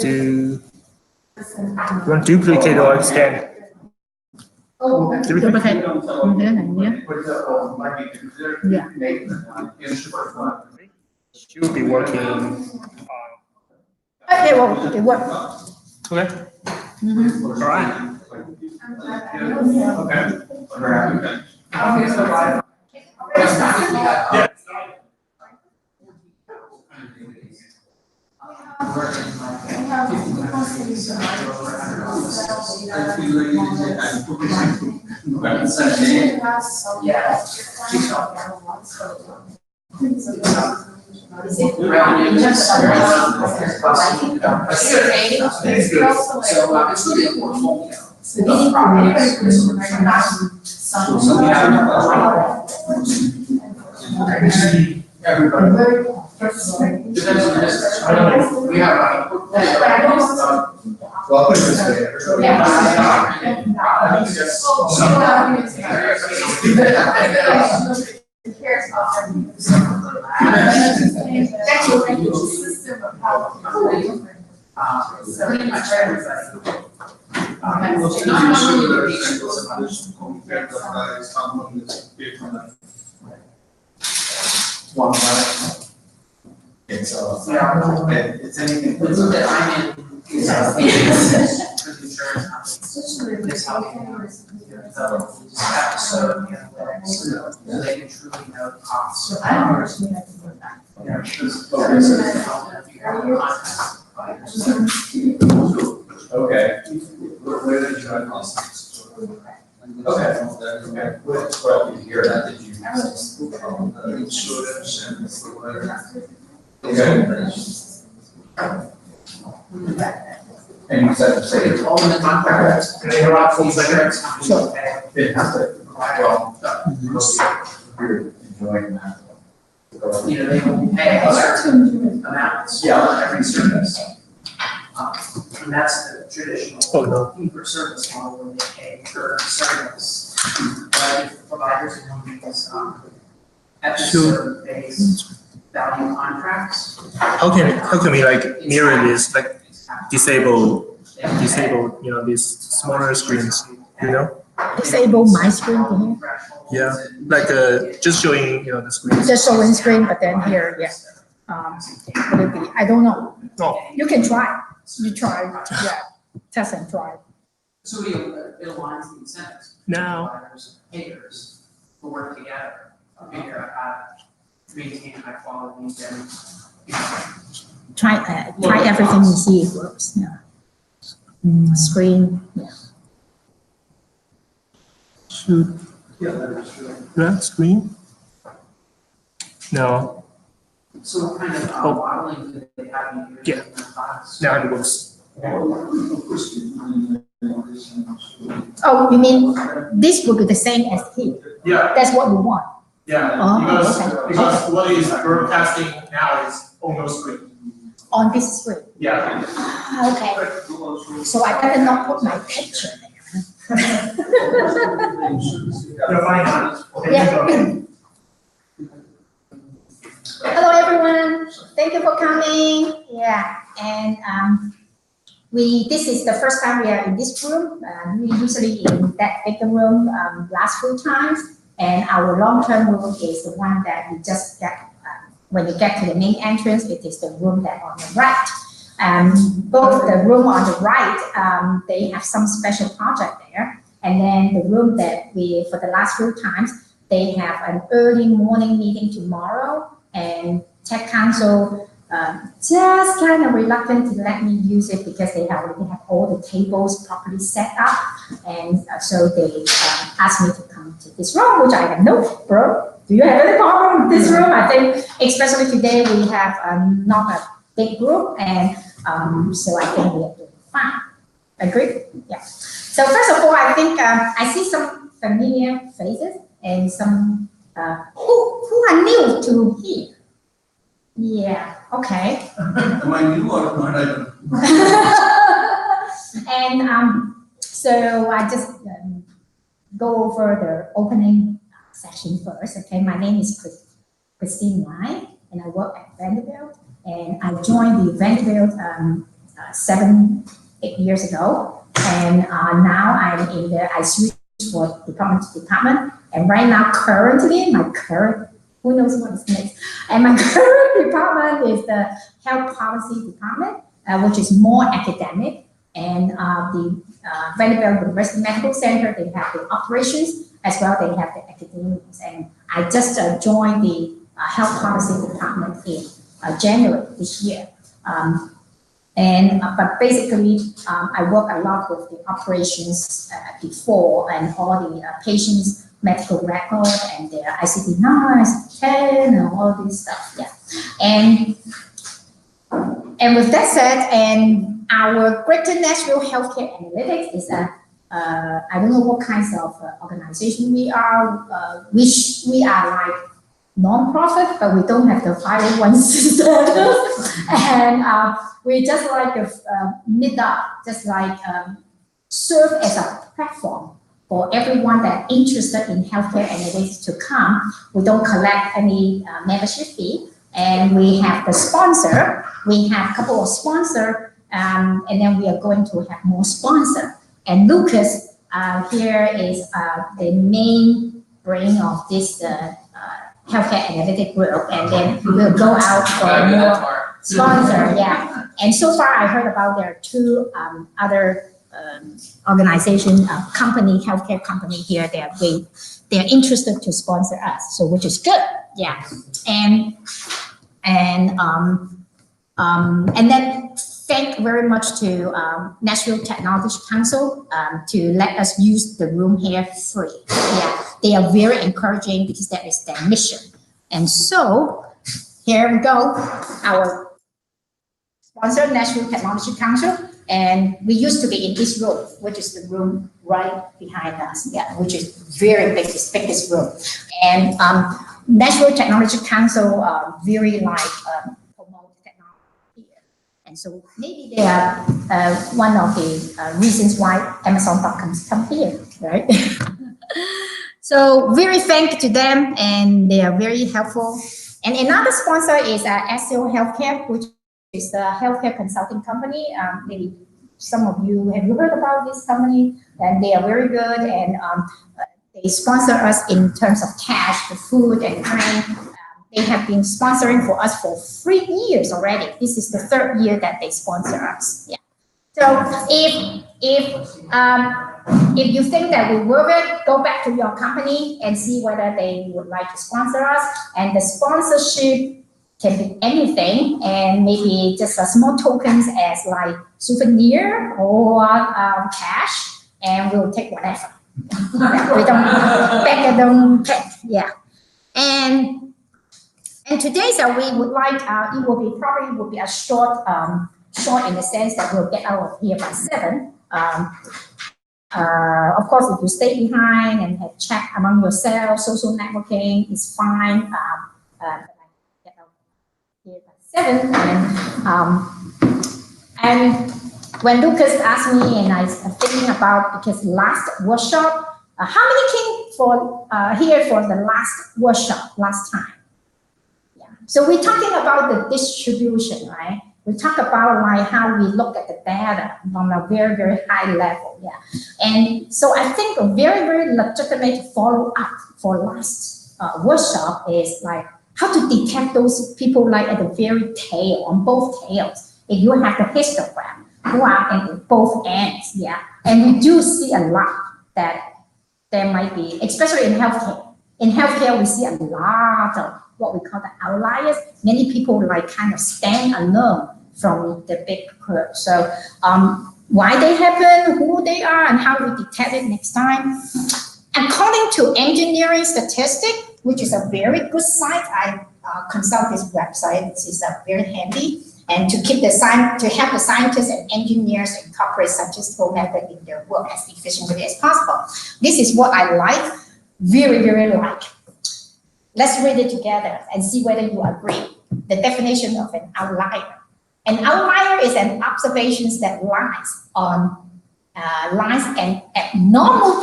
You want to duplicate or extend? Duplicate. Yeah. Should be working. Okay, well, it worked. Okay. All right. Well, I'll put it this way. It's anything. So they can truly know the costs. Okay. Where did you have costs? Okay. Okay. What did you hear? That did you? Insurance and. Okay. And you said, say it's all in the contract. They are all full insurance companies. Sure. Fantastic. Well, you're enjoying that. You know, they will pay a certain amounts for every service. And that's the traditional fee-for-service model where they pay per service. But if providers are going to use episode-based value contracts. How can we like mirror this, like disable, you know, these smaller screens, you know? Disable my screen for him. Yeah, like just showing, you know, the screen. Just showing screen, but then here, yeah. Would it be? I don't know. No. You can try. You try. Yeah. Test and try. So it aligns the incentives. Now. Providers and payers to work together to figure out how to maintain high quality and Try everything and see if it works. Yeah. Screen. Yeah. Shoot. That screen? No. So what kind of modeling do they have you do? Yeah. Now it works. Oh, you mean this would be the same as here? Yeah. That's what you want. Yeah. Oh, because what is broadcasting now is on no screen. On this screen. Yeah. Okay. So I better not put my picture there. You're fine. Okay. Yeah. Hello, everyone. Thank you for coming. Yeah, and this is the first time we are in this room. We usually in that bigger room last few times, and our long-term room is the one that we just get when you get to the main entrance. It is the room that on the right. Both the room on the right, they have some special project there, and then the room that we for the last few times they have an early morning meeting tomorrow. And Tech Council just kind of reluctant to let me use it because they already have all the tables properly set up. And so they asked me to come to this room, which I have no problem. Do you have any problem with this room? I think, especially today, we have not a big group. And so I think we are doing fine. Agree? Yeah. So first of all, I think I see some familiar faces and some who are new to here? Yeah, okay. Am I new or not? I don't know. And so I just go over the opening session first. Okay, my name is Christine Lai, and I work at Vanderbilt. And I joined the Vanderbilt 7-8 years ago, and now I'm in the ICU for department to department. And right now, currently, who knows what is next? And my current department is the health policy department, which is more academic. And the Vanderbilt University Medical Center, they have the operations as well. They have the academics. And I just joined the health policy department in January this year. But basically, I work a lot with the operations before and all the patients' medical record and their ICD-9, ICD-10, and all this stuff. Yeah, and with that said, and our Greater Nashville Healthcare Analytics is I don't know what kinds of organization we are. We are like non-profit, but we don't have the 501c status, and we just like a meetup, just like serve as a platform for everyone that interested in healthcare analytics to come. We don't collect any membership fee, and we have the sponsor. We have a couple of sponsors, and then we are going to have more sponsors. And Lucas here is the main brain of this healthcare analytic group, and then we'll go out for more sponsor. Yeah, and so far I heard about there are 2 other organization, healthcare company here. They're interested to sponsor us, so which is good. Yeah, and then thank very much to Nashville Technology Council to let us use the room here free. Yeah, they are very encouraging because that is their mission. And so here we go, our sponsor, Nashville Technology Council, and we used to be in this room, which is the room right behind us. Yeah, which is very big, this biggest room. And Nashville Technology Council very like promote technology here. And so maybe they are one of the reasons why Amazon.com come here, right? So very thank you to them, and they are very helpful. And another sponsor is Axial Healthcare, which is a healthcare consulting company. Maybe some of you have heard about this company, and they are very good, and they sponsor us in terms of cash, the food and drink. They have been sponsoring for us for 3 years already. This is the 3rd year that they sponsor us. Yeah. So if you think that we worth it, go back to your company and see whether they would like to sponsor us. And the sponsorship can be anything, and maybe just a small tokens as like souvenir or cash, and we'll take whatever. We don't take, yeah. And today, so we would like it will be a short in the sense that we'll get out of here by 7. Of course, if you stay behind and have chat among yourselves, social networking is fine. Get out here by 7, and when Lucas asked me, and I was thinking about, because last workshop, how many came for here for the last workshop last time? Yeah. So we're talking about the distribution, right? We talk about like how we look at the data from a very, very high level, yeah. And so I think a very, very legitimate follow-up for last workshop is like how to detect those people like at the very tail, on both tails. If you have the histogram, who are at both ends, yeah. And we do see a lot that there might be, especially in healthcare. In healthcare, we see a lot of what we call the outliers. Many people like kind of stand alone from the big curve. So why they happen, who they are, and how we detect it next time. According to engineering statistics, which is a very good site, I consult this website. This is very handy. And to keep to help the scientists and engineers incorporate statistical method in their work as efficiently as possible. This is what I like, very, very like. Let's read it together and see whether you agree. The definition of an outlier. An outlier is an observation that lies and at normal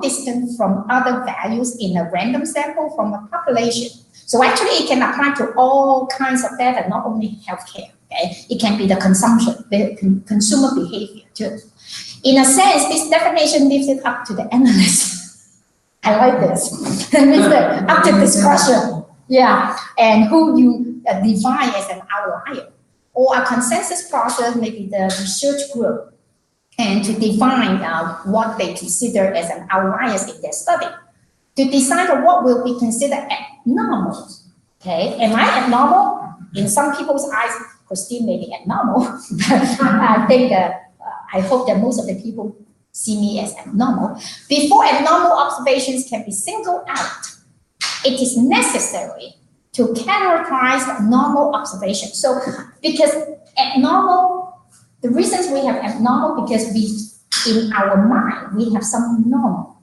distance from other values in a random sample from a population. So actually it can apply to all kinds of data, not only healthcare. Okay, it can be the consumption, the consumer behavior too. In a sense, this definition leaves it up to the analyst. I like this. That means that up to discussion. Yeah, and who you define as an outlier, or a consensus process, maybe the research group, and to define what they consider as an outliers in their study, to decide what will be considered abnormal. Okay, am I abnormal? In some people's eyes, Christine may be abnormal, but I think I hope that most of the people see me as abnormal. Before abnormal observations can be singled out, it is necessary to categorize normal observations. So, because abnormal, the reasons we have abnormal, because in our mind, we have some normal.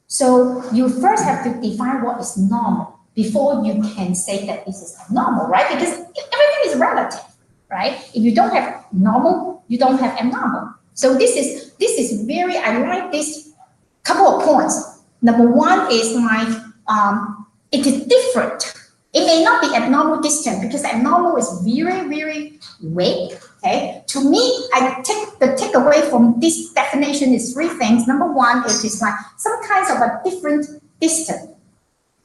So you first have to define what is normal before you can say that this is abnormal, right? Because everything is relative, right? If you don't have normal, you don't have abnormal. So this is very, I like this couple of points. Number one is like, it is different. It may not be abnormal distant, because abnormal is very, very vague, okay? To me, I take the takeaway from this definition is three things. Number one, it is like some kinds of a different distance,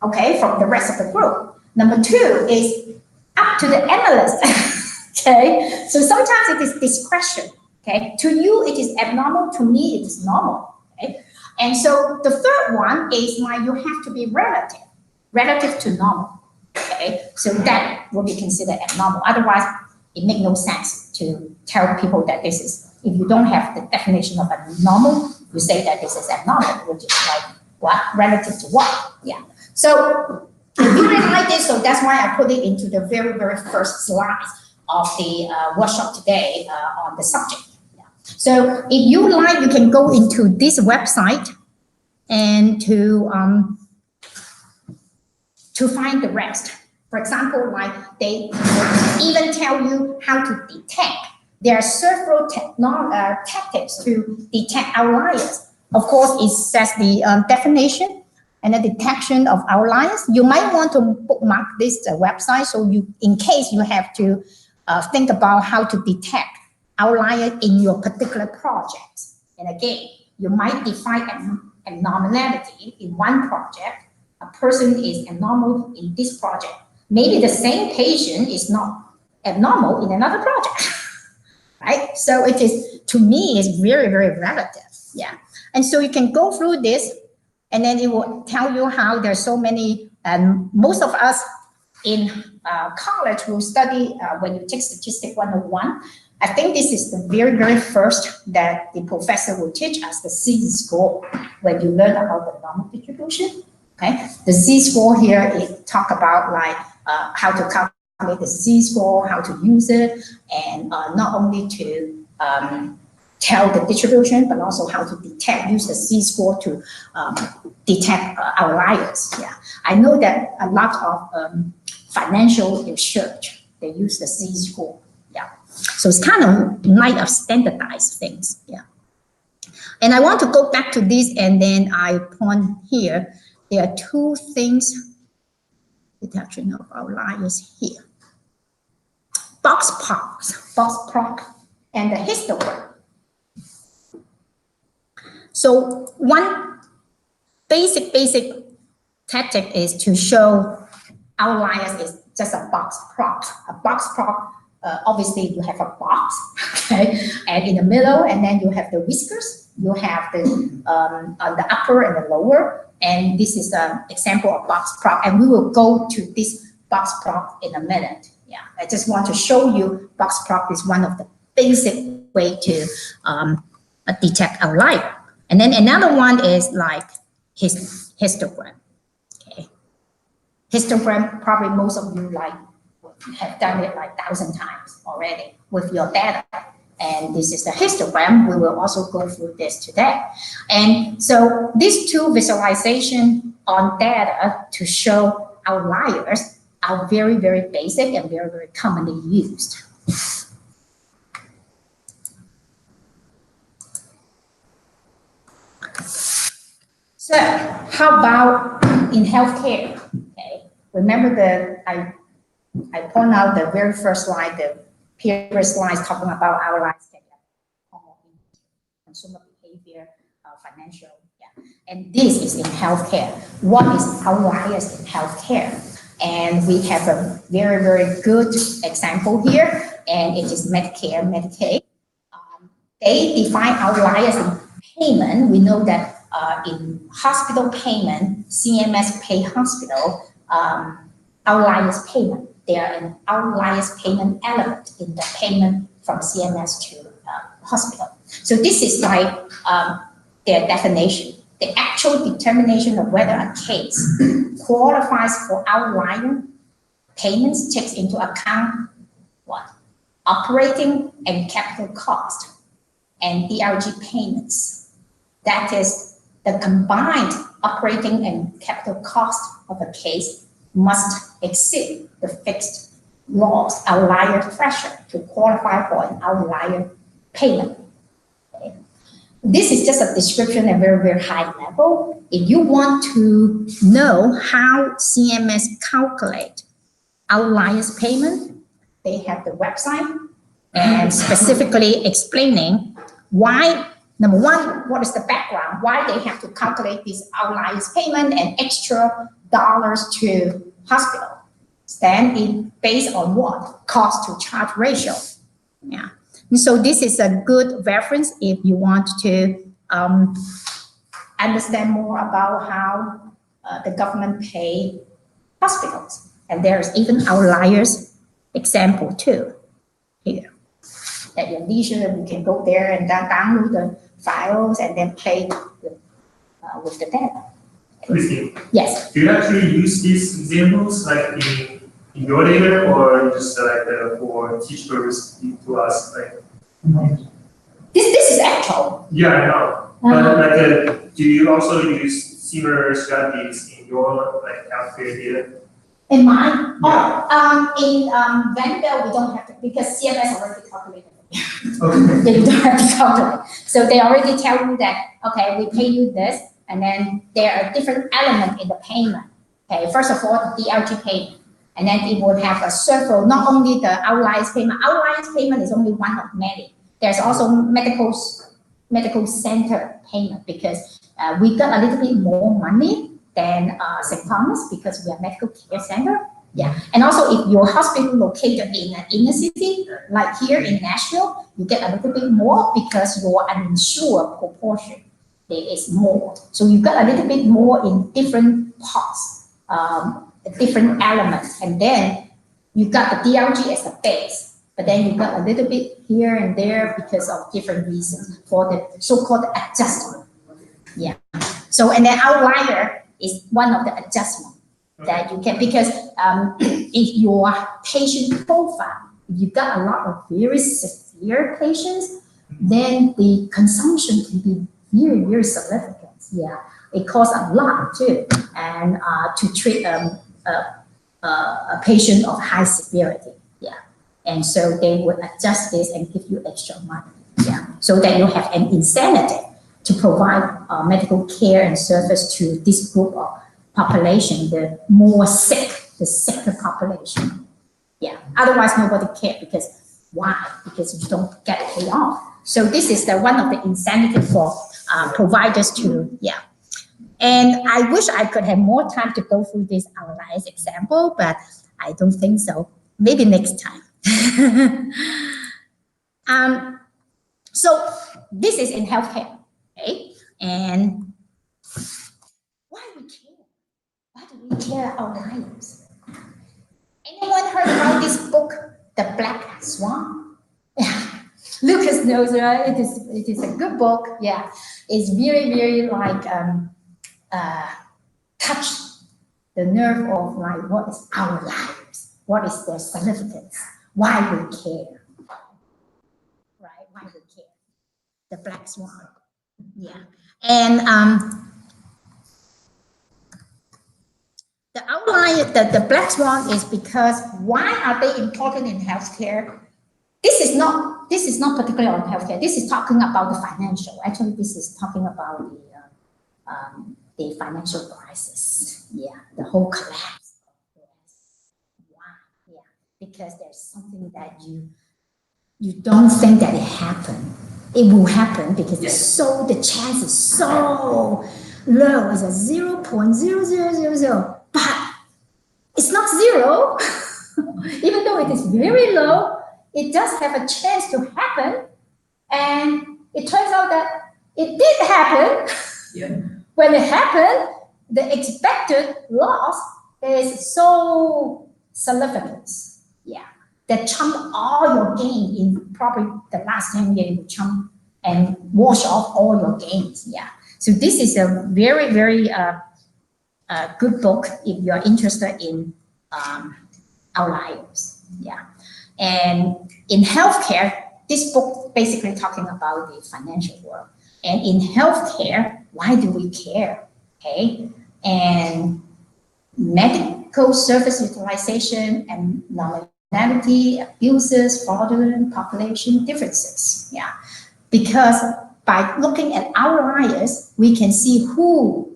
okay, from the rest of the group. Number two is up to the analyst, okay? So sometimes it is discretion, okay? To you, it is abnormal. To me, it is normal, okay? And so the third one is like you have to be relative to normal. Okay, so that will be considered abnormal. Otherwise, it makes no sense to tell people that this is, if you don't have the definition of abnormal, you say that this is abnormal, which is like what? Relative to what? Yeah. So I really like this, so that's why I put it into the very, very first slide of the workshop today on the subject. Yeah. So if you like, you can go into this website and to find the rest. For example, like they even tell you how to detect. There are several tactics to detect outliers. Of course, it says the definition and the detection of outliers. You might want to bookmark this website, so you, in case you have to think about how to detect outlier in your particular project. And again, you might define abnormality in one project. A person is abnormal in this project. Maybe the same patient is not abnormal in another project, right? So it is, to me, is very, very relative, yeah. And so you can go through this, and then it will tell you how there's so many, and most of us in college will study, when you take Statistics 101, I think this is the very, very first that the professor will teach us, the Z-score, when you learn about the normal distribution. Okay, the Z-score here, it talk about like how to calculate the Z-score, how to use it, and not only to tell the distribution, but also how to use the Z-score to detect outliers. Yeah, I know that a lot of financial research, they use the Z-score. Yeah, so it's kind of like of standardized things. Yeah, and I want to go back to this, and then I point here. There are two things, detection of outliers here. Box plot, and the histogram. So one basic tactic is to show outliers is just a box plot. A box plot, obviously you have a box, okay, and in the middle, and then you have the whiskers. You have the on the upper and the lower. And this is an example of box plot, and we will go to this box plot in a minute. Yeah, I just want to show you box plot is one of the basic way to detect outlier. And then another one is like histogram. Okay, histogram, probably most of you like have done it like 1,000 times already with your data. And this is the histogram. We will also go through this today. And so these two visualization on data to show outliers are very, very basic and very, very commonly used. So how about in healthcare? Okay, remember I point out the very first slide, the previous slides talking about outliers, consumer behavior, financial, and this is in healthcare. What is outliers in healthcare? And we have a very, very good example here, and it is Medicare, Medicaid. They define outliers in payment. We know that in hospital payment, CMS pay hospital, outliers payment. There are an outliers payment element in the payment from CMS to hospital. So this is like their definition. The actual determination of whether a case qualifies for outlier payments takes into account what? Operating and capital cost and DRG payments. That is, the combined operating and capital cost of a case must exceed the fixed loss outlier threshold to qualify for an outlier payment. Okay. This is just a description at very, very high level. If you want to know how CMS calculate outliers payment, they have the website and specifically explaining why, number one, what is the background, why they have to calculate this outliers payment and extra dollars to hospital. Then it based on what? Cost to charge ratio. Yeah. And so this is a good reference if you want to understand more about how the government pay hospitals. And there's even outliers example too here. At your leisure, you can go there and download the files and then play with the data. Christine, Yes. do you actually use these examples like in your data or just like for teach purpose to us? Like, This is actual. yeah, I know. But like, do you also use similar strategies in your like healthcare data? In mine? Yeah. Oh, in Vanderbilt, we don't have to, because CMS already calculated it. Okay. They don't have to calculate. So they already tell you that, okay, we pay you this, and then there are different elements in the payment. Okay, first of all, the DRG payment, and then it will have a circle, not only the outliers payment. Outliers payment is only one of many. There's also medical center payment because we got a little bit more money than St. Thomas because we are medical care center. Yeah, and also if your hospital located in an inner city, like here in Nashville, you get a little bit more because your uninsured proportion is more. So you got a little bit more in different parts, different elements, and then you got the DRG as the base, but then you got a little bit here and there because of different reasons for the so-called adjustment. Yeah. So and then outlier is one of the adjustments that you can, because if your patient profile, if you got a lot of very severe patients, then the consumption can be very, very significant. Yeah, it costs a lot too, and to treat a patient of high severity. Yeah, and so they would adjust this and give you extra money. Yeah, so that you have an incentive to provide medical care and service to this group of population, the more sick, the sicker population. Yeah, otherwise nobody cares because why? Because you don't get paid off. So this is the one of the incentive for providers to, yeah. And I wish I could have more time to go through this outliers example, but I don't think so. Maybe next time. So this is in healthcare, okay? And why we care? Why do we care outliers? Anyone heard about this book, The Black Swan? Lucas knows, right? It is a good book. Yeah, it's very, very like touch the nerve of like what is our lives, what is their significance, why we care, right? Why we care. The Black Swan. Yeah, and the outlier, the Black Swan is because why are they important in healthcare? This is not particularly on healthcare. This is talking about the financial. Actually, this is talking about the financial crisis. Yeah, the whole collapse. Why? Yeah, because there's something that you you don't think that it happened. It will happen because the chance is so low. It's a 0.0000, but it's not zero. Even though it is very low, it does have a chance to happen. And it turns out that it did happen. When it happened, the expected loss is so significant. That trump all your gain in probably the last 10 years, you trump and wash off all your gains. So this is a very, very good book if you're interested in outliers. And in healthcare, this book basically talking about the financial world. And in healthcare, why do we care? Okay, and medical service utilization and nominality, abuses, fraudulent population differences. Because by looking at outliers, we can see who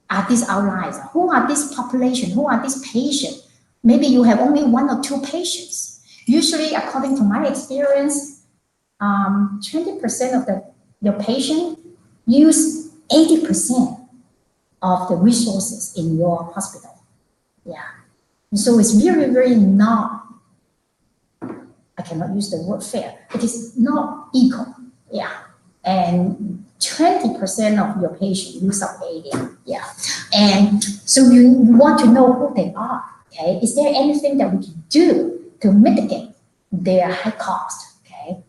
are these outliers, who are this population, who are these patients. Maybe you have only 1 or 2 patients. Usually, according to my experience, 20% of your patient use 80% of the resources in your hospital. So it's very, very not, I cannot use the word fair. It is not equal. And 20% of your patient use up 80. And so you want to know who they are. Okay, is there anything that we can do to mitigate their high cost? Okay,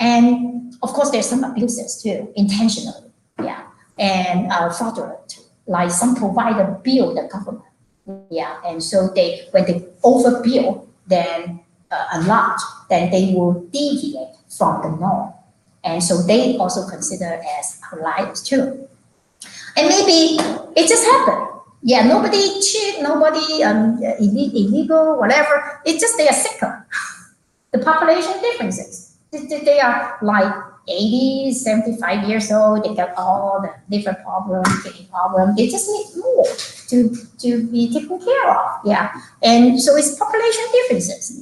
and of course there's some abuses too, intentionally. And fraudulent, like some provider bill the government. And so when they overbill, then a lot, then they will deviate from the norm. And so they also consider as outliers too. And maybe it just happened. Nobody cheat, nobody illegal, whatever. It's just they are sicker. The population differences. They are like 80, 75 years old. They got all the different problems, kidney problems. They just need more to be taken care of. And so it's population differences.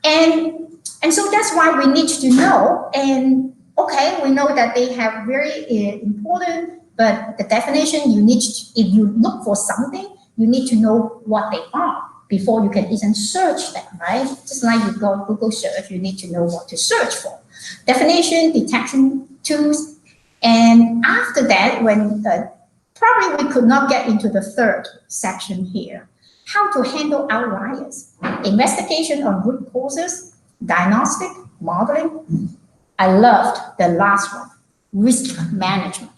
And so that's why we need to know. And okay, we know that they have very important. But the definition, you need to, if you look for something, you need to know what they are before you can even search them, right? Just like you go Google search, you need to know what to search for. Definition, detection tools, and after that, when probably we could not get into the third section here, how to handle outliers, investigation on root causes, diagnostic, modeling. I loved the last one, risk management.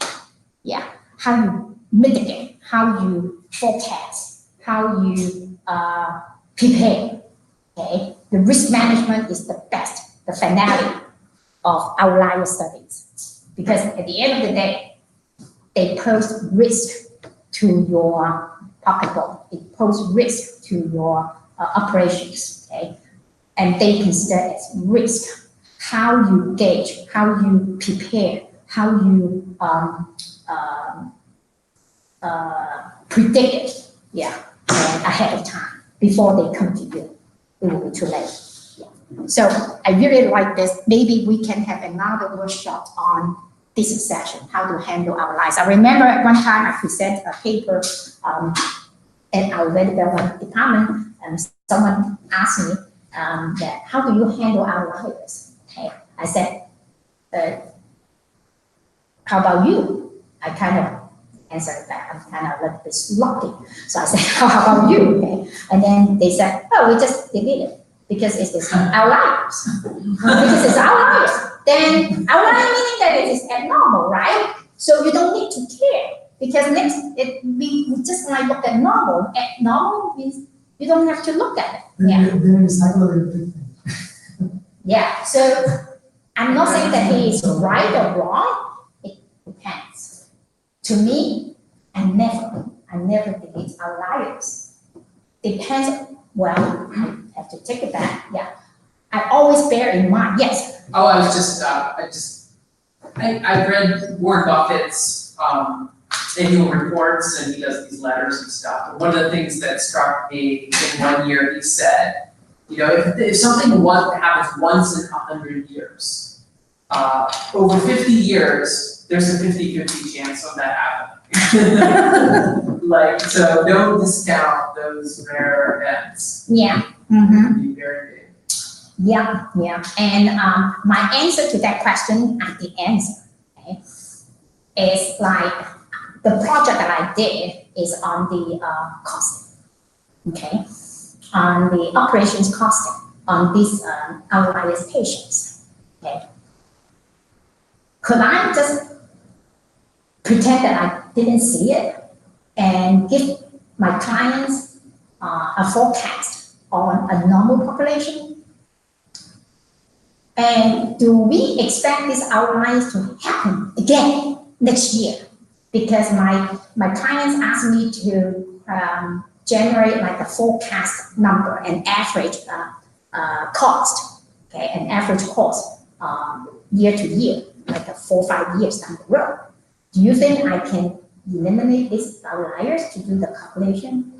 How you mitigate, how you forecast, how you prepare. Okay, the risk management is the best, the finale of outlier studies, because at the end of the day, they pose risk to your pocketbook. It poses risk to your operations. Okay, and they consider as risk how you gauge, how you prepare, how you predict it, ahead of time before they come to you. It will be too late. So I really like this. Maybe we can have another workshop on this session, how to handle outliers. I remember at one time I presented a paper in our medical department, and someone asked me that how do you handle outliers? Okay, I said, how about you? I kind of answered back. I'm kind of a little bit sloppy. So I said, how about you? Okay. And then they said, oh, we just delete it because it's outliers. Because it's outliers. Then outlier meaning that it is abnormal, right? So you don't need to care because we just might look at normal. Abnormal means you don't have to look at it. Then it's not really a good thing. So I'm not saying that he is right or wrong. It depends. To me, I never delete outliers. Depends. Well, I have to take it back. I always bear in mind. Yes. Oh, I read Warren Buffett's annual reports, and he does these letters and stuff. But one of the things that struck me in one year, he said, You know, if something happens once in 100 years, over 50 years, there's a 50-50 chance of that happening. Like, so don't discount those rare events. Yeah. It'd be very big. Yeah, yeah. And my answer to that question at the answer, okay, is like the project that I did is on the costing, okay, on the operations costing on these outliers patients, okay. Could I just pretend that I didn't see it and give my clients a forecast on a normal population? And do we expect these outliers to happen again next year? Because my clients asked me to generate like a forecast number, an average cost, okay, an average cost year to year, like 4 or 5 years down the road. Do you think I can eliminate these outliers to do the calculation?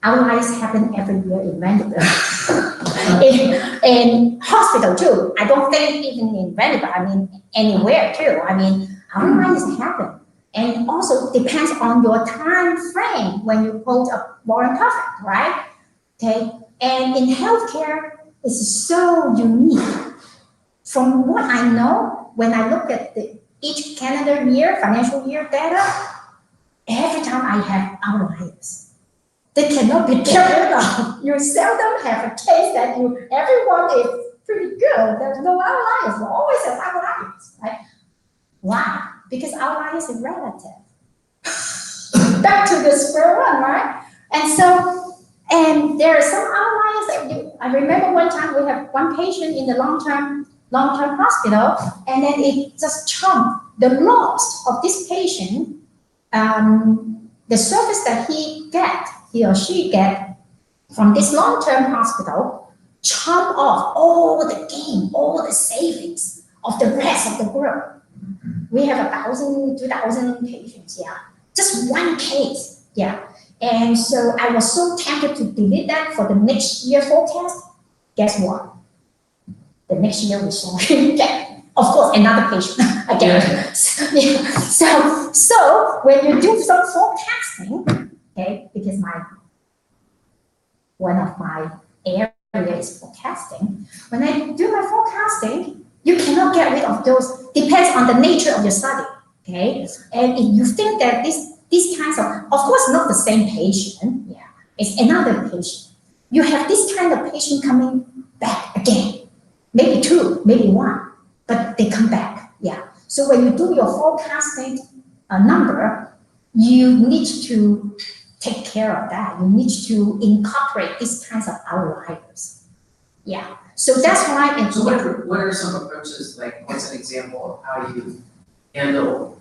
Outliers happen every year in Vanderbilt. in hospital too. I don't think even in Vanderbilt, I mean anywhere too. I mean, outliers happen. And also depends on your time frame when you hold a warrant profit, right? Okay. And in healthcare, it's so unique. From what I know, when I look at each calendar year, financial year data, every time I have outliers. They cannot be get rid of. You seldom have a case that everyone is pretty good. There's no outliers. You always have outliers, right? Why? Because outliers are relative. Back to the square one, right? And there are some outliers that I remember one time we have one patient in the long-term hospital, and then it just trumped the loss of this patient. The service that he or she get from this long-term hospital chop off all the gain, all the savings of the rest of the group. We have 1,000, 2,000 patients, yeah. Just one case, yeah. And so I was so tempted to delete that for the next year forecast. Guess what? The next year we saw him get, of course, another patient again. Yeah. So when you do some forecasting, okay, because one of my areas is forecasting. When I do my forecasting, you cannot get rid of those. Depends on the nature of your study, okay? And if you think that these kinds of course, not the same patient, yeah, it's another patient. You have this kind of patient coming back again, maybe 2, maybe 1, but they come back, yeah. So when you do your forecasting number, you need to take care of that. You need to incorporate these kinds of outliers. Yeah. So that's why it's. So what are some approaches, like what's an example of how you handle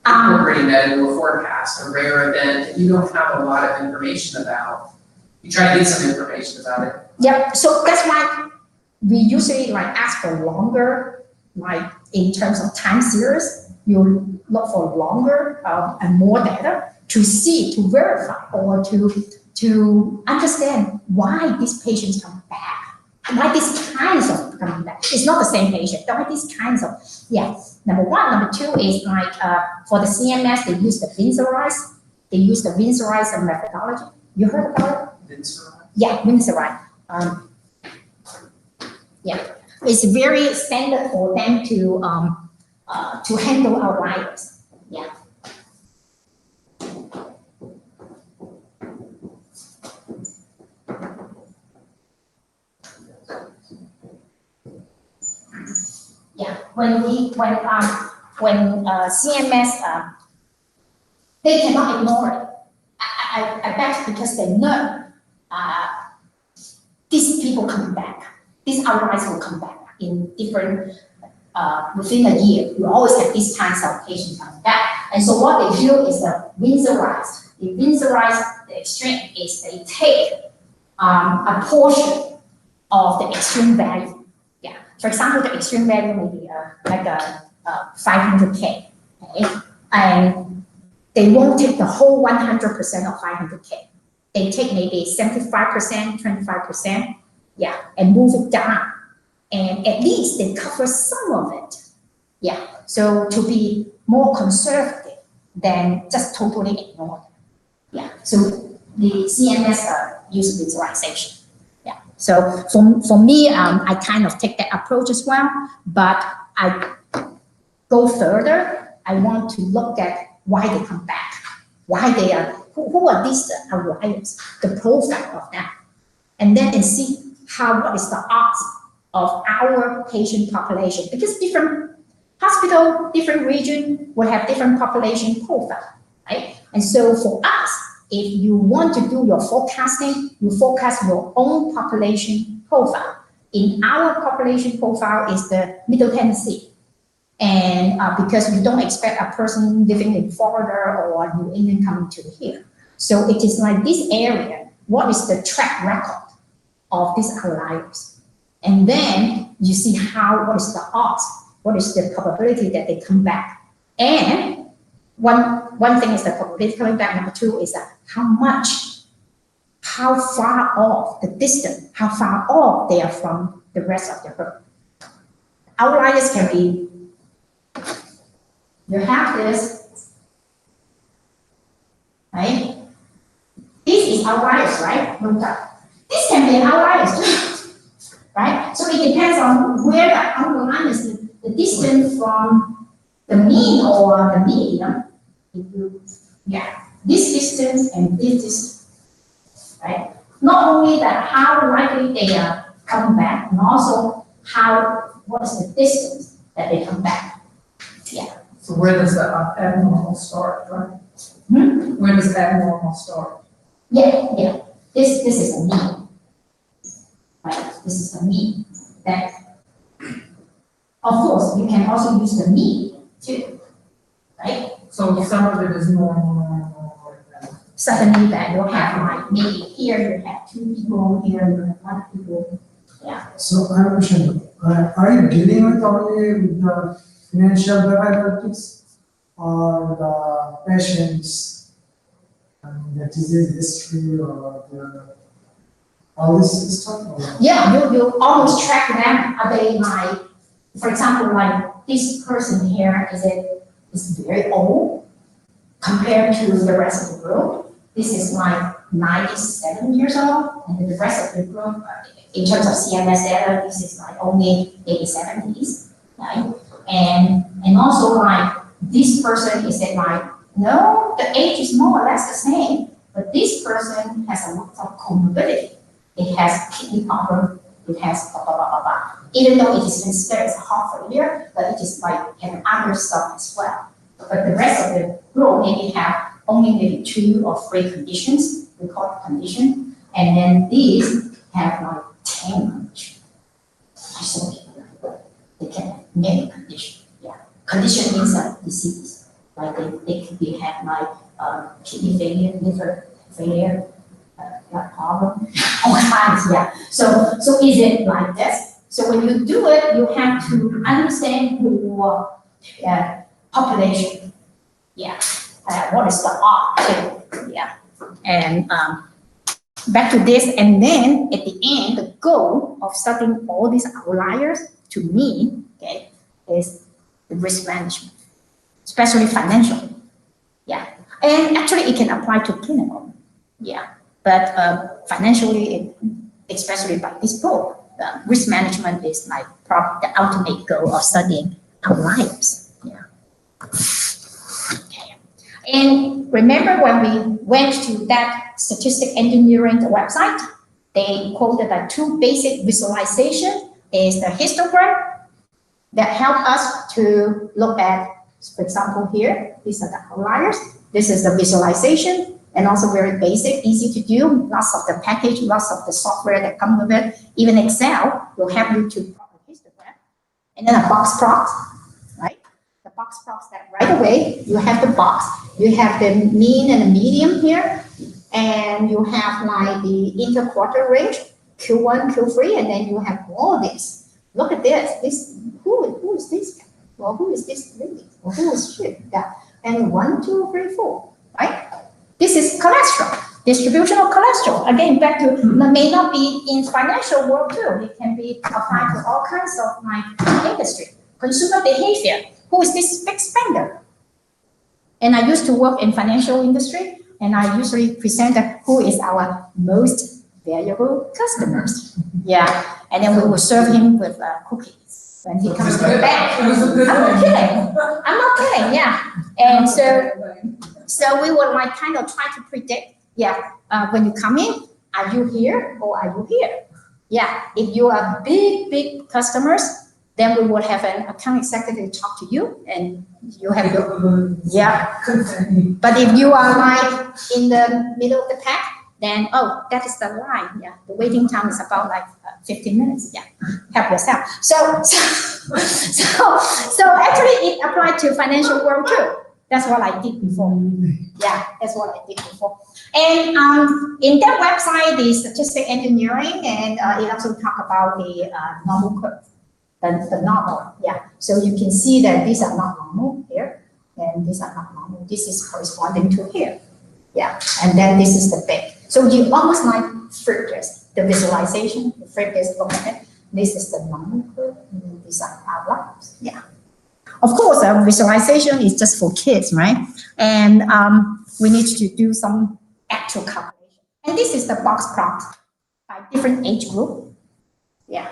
incorporating that into a forecast, a rare event that you don't have a lot of information about? You try to get some information about it. Yeah. So that's why we usually like ask for longer, like in terms of time series, you look for longer and more data to see, to verify, or to understand why these patients come back, why these kinds of coming back. It's not the same patient, why these kinds of, yeah. Number 1, number 2 is like for the CMS, they use the Vincerise. They use the Vincerise methodology. You heard about it? Vincerise? Yeah, Vincerise. Yeah, it's very standard for them to handle outliers. Yeah. Yeah, when CMS, they cannot ignore it. I bet because they know these people coming back, these outliers will come back in different, within a year. You always have these kinds of patients coming back. And so what they do is the Vincerise. The Vincerise, the extreme is they take a portion of the extreme value. Yeah. For example, the extreme value may be like a 500K, okay? And they won't take the whole 100% of 500K. they take maybe 75%, 25%, yeah, and move it down. And at least they cover some of it. Yeah, so to be more conservative than just totally ignore them. Yeah, so the CMS use visualization. Yeah, so for me, I kind of take that approach as well, but I go further. I want to look at why they come back, why they are, who are these outliers, the profile of them, and then and see what is the odds of our patient population, because different hospital, different region will have different population profile, right? And so for us, if you want to do your forecasting, you forecast your own population profile. In our population profile is the Middle Tennessee. And because you don't expect a person living in Florida or New England coming to here. So it is like this area, what is the track record of these outliers? And then you see what is the odds, what is the probability that they come back. And one thing is the probability coming back. Number two is that how far off the distance, how far off they are from the rest of the herd. Outliers can be, you have this, right? This is outliers, right? This can be outliers too, right? So it depends on where the outlier is, the distance from the mean or the median. This distance and this distance, right? Not only that, how likely they are coming back, and also what is the distance that they come back. Yeah. So where does the abnormal start, right? Where does abnormal start? Yeah. This is the mean, right? This is the mean. That, of course, you can also use the mean too, right? So some of it is normal. Suddenly that you have like maybe here you have 2 people, here you have 1 people. Yeah. So I have a question. Are you dealing with only with the financial diabetes or the patients, the disease history or all this stuff? Or? Yeah, you almost track them. Are they like, for example, like this person here, is very old compared to the rest of the group. This is like 97 years old, and the rest of the group, in terms of CMS data, this is like only 70s, right? And also like this person is like, no, the age is more or less the same, but this person has a lot of comorbidity. It has kidney problem, it has blah, blah, blah, blah, blah. Even though it is considered as heart failure, but it is like and other stuff as well. But the rest of the group maybe have only maybe 2 or 3 conditions, we call it condition, and then these have like 10. So they can have many conditions. Yeah, condition means like disease, like they have like kidney failure, liver failure, that problem, all kinds. Yeah. So is it like this? So when you do it, you have to understand your population. Yeah. What is the odds? Yeah. And back to this, and then at the end, the goal of studying all these outliers, to me, okay, is the risk management, especially financially. Yeah. And actually, it can apply to clinical. Yeah. But financially, especially by this book, risk management is like probably the ultimate goal of studying outliers. Yeah. Okay. And remember when we went to that statistic engineering website, they quoted that 2 basic visualization is the histogram that help us to look at, for example, here, these are the outliers. This is the visualization. And also very basic, easy to do, lots of the package, lots of the software that come with it. Even Excel will help you to plot a histogram. And then a box plot, right? The box plots that right away, you have the box, you have the mean and the median here, and you have like the interquarter range, Q1, Q3, and then you have all this. Look at this, who is this? Well, who is this lady? Well, who is she? Yeah. And 1, 2, 3, 4, right? This is cholesterol. Distribution of cholesterol, again, back to, may not be in financial world too. It can be applied to all kinds of like industry. Consumer behavior, who is this big spender? And I used to work in financial industry, and I usually present who is our most valuable customers. Yeah, and then we will serve him with cookies when he comes to the bank. It was a good I'm not thing. kidding. I'm not kidding. Yeah, and so we would like kind of try to predict. Yeah, when you come in, are you here or are you here? Yeah, if you are big customers, then we would have an account executive talk to you, and you have your, yeah. But if you are like in the middle of the pack, then, oh, that is the line, yeah. The waiting time is about like 15 minutes, yeah. Help yourself. So actually it applied to financial world too. That's what I did before. Yeah, that's what I did before. And in that website, the statistic engineering, and it also talk about the normal curve. The normal, yeah. So you can see that these are not normal here, and these are not normal. This is corresponding to here, yeah. And then this is the big. So you almost like flip this, the visualization, you flip this, look at it. This is the normal curve, and these are outliers, yeah. Of course, visualization is just for kids, right? And we need to do some actual calculation. And this is the box plot by different age group, yeah.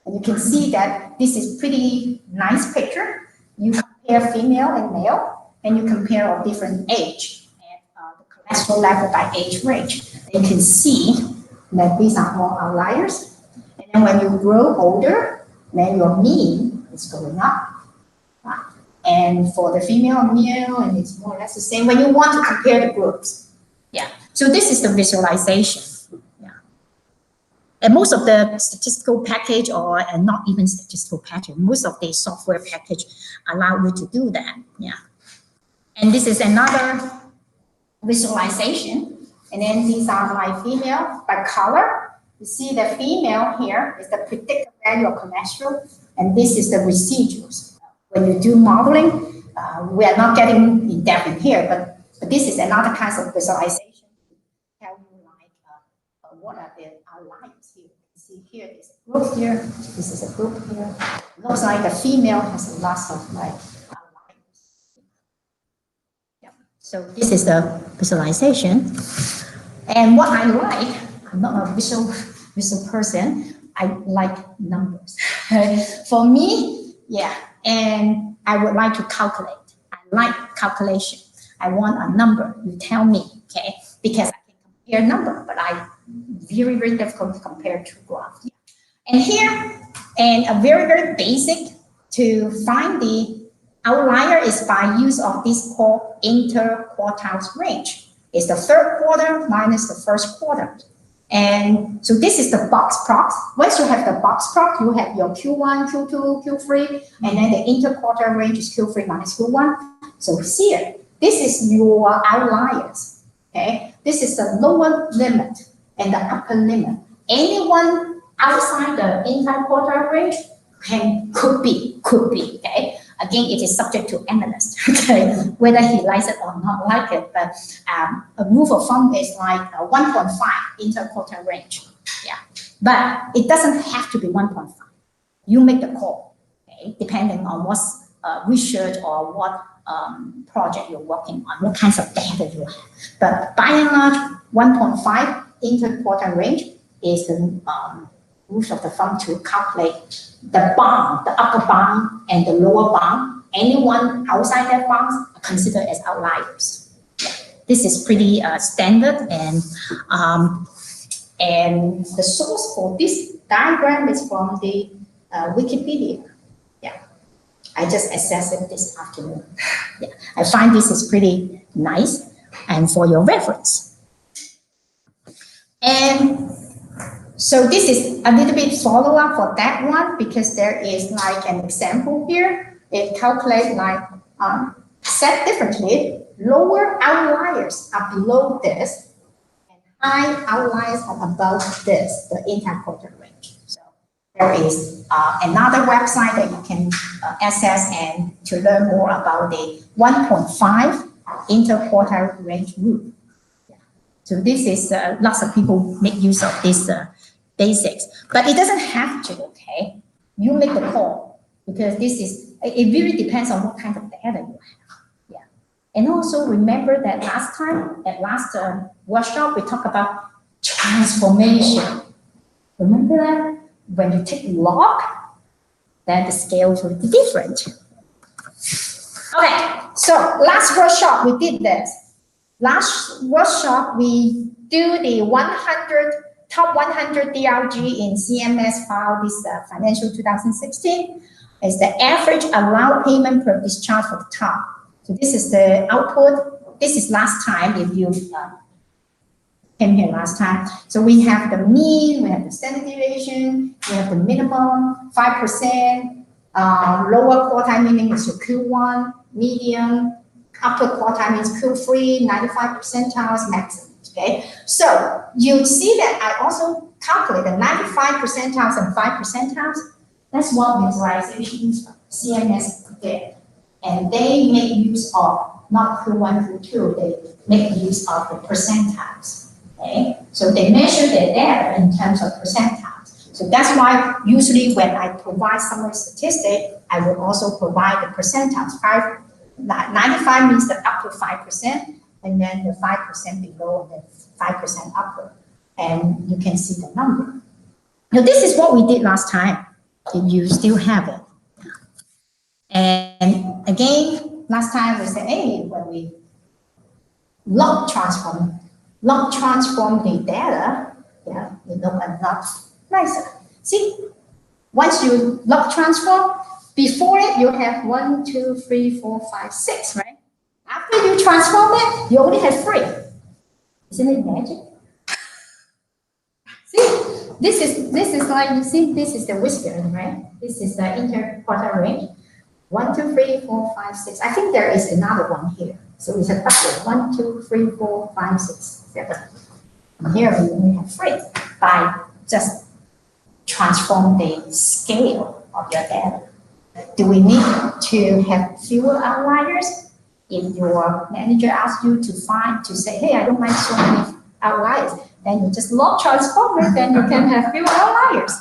And you can see that this is pretty nice picture. You compare female and male, and you compare of different age and the cholesterol level by age range. You can see that these are all outliers. And then when you grow older, then your mean is going up. And for the female and male, and it's more or less the same when you want to compare the groups. Yeah. So this is the visualization. And most of the statistical package, or not even statistical package, most of the software package allow you to do that. Yeah. And this is another visualization. And then these are my female by color. You see the female here is the predicted value of cholesterol, and this is the residuals. When you do modeling, we are not getting in depth in here, but this is another kind of visualization. Tell you like what are the outliers here. See here, there's a group here. This is a group here. It looks like the female has lots of like outliers. Yeah. So this is the visualization. And what I like, I'm not a visual person. I like numbers. For me, yeah. And I would like to calculate. I like calculation. I want a number. You tell me, okay? Because I can compare number, but very difficult to compare two graphs. Yeah. And here, and a very basic to find the outlier is by use of this called interquartiles range. It's the third quarter minus the first quarter. And so this is the box plot. Once you have the box plot, you have your Q1, Q2, Q3, and then the interquartile range is Q3 minus Q1. So here, this is your outliers, okay? This is the lower limit and the upper limit. Anyone outside the interquartile range could be, okay? Again, it is subject to analyst, okay? Whether he likes it or not like it, but a rule of thumb is like 1.5 interquartile range, yeah. But it doesn't have to be 1.5. You make the call, okay? Depending on what research or what project you're working on, what kinds of data you have. But by and large, 1.5 interquartile range is the rule of the thumb to calculate the bound, the upper bound and the lower bound. Anyone outside that bound are considered as outliers. Yeah. This is pretty standard, and the source for this diagram is from the Wikipedia. Yeah, I just accessed it this afternoon. Yeah, I find this is pretty nice, and for your reference. And so this is a little bit follow-up for that one, because there is like an example here. It calculates like, said differently, lower outliers are below this, and high outliers are above this, the interquartile range. So there is another website that you can access and to learn more about the 1.5 interquartile range rule. Yeah. So this is, lots of people make use of this basics, but it doesn't have to, okay? You make the call, because this is, it really depends on what kind of data you have, yeah. And also remember that last time, at last workshop, we talked about transformation. Remember that? When you take log, then the scales will be different. Okay, so last workshop we did this. Last workshop we do the top 100 DRG in CMS file, this financial 2016, is the average allowed payment per discharge for the top. So this is the output. This is last time if you came here last time. So we have the mean, we have the standard deviation, we have the minimum, 5%, lower quartile meaning is your Q1, medium, upper quartile means Q3, 95 percentiles, maximum, okay? So you see that I also calculated 95 percentiles and 5 percentiles. That's what utilization CMS did. And they make use of not Q1, Q2, they make use of the percentiles, okay? So they measure their data in terms of percentiles. So that's why usually when I provide summary statistic, I will also provide the percentiles. 95 means the up to 5%, and then the 5% below, and then 5% upper. And you can see the number. Now this is what we did last time, if you still have it. And again, last time we said, hey, when we log transform the data, yeah, you look a lot nicer. See, once you log transform, before it you have 1, 2, 3, 4, 5, 6, right? After you transform it, you only have 3. Isn't it magic? See, this is like, you see, this is the whisker, right? This is the interquartile range. 1, 2, 3, 4, 5, 6. I think there is another one here. So it's a couple. 1, 2, 3, 4, 5, 6, 7. And here we only have 3 by just transform the scale of your data. Do we need to have fewer outliers? If your manager asks you to say, hey, I don't like so many outliers, then you just log transform it, then you can have fewer outliers.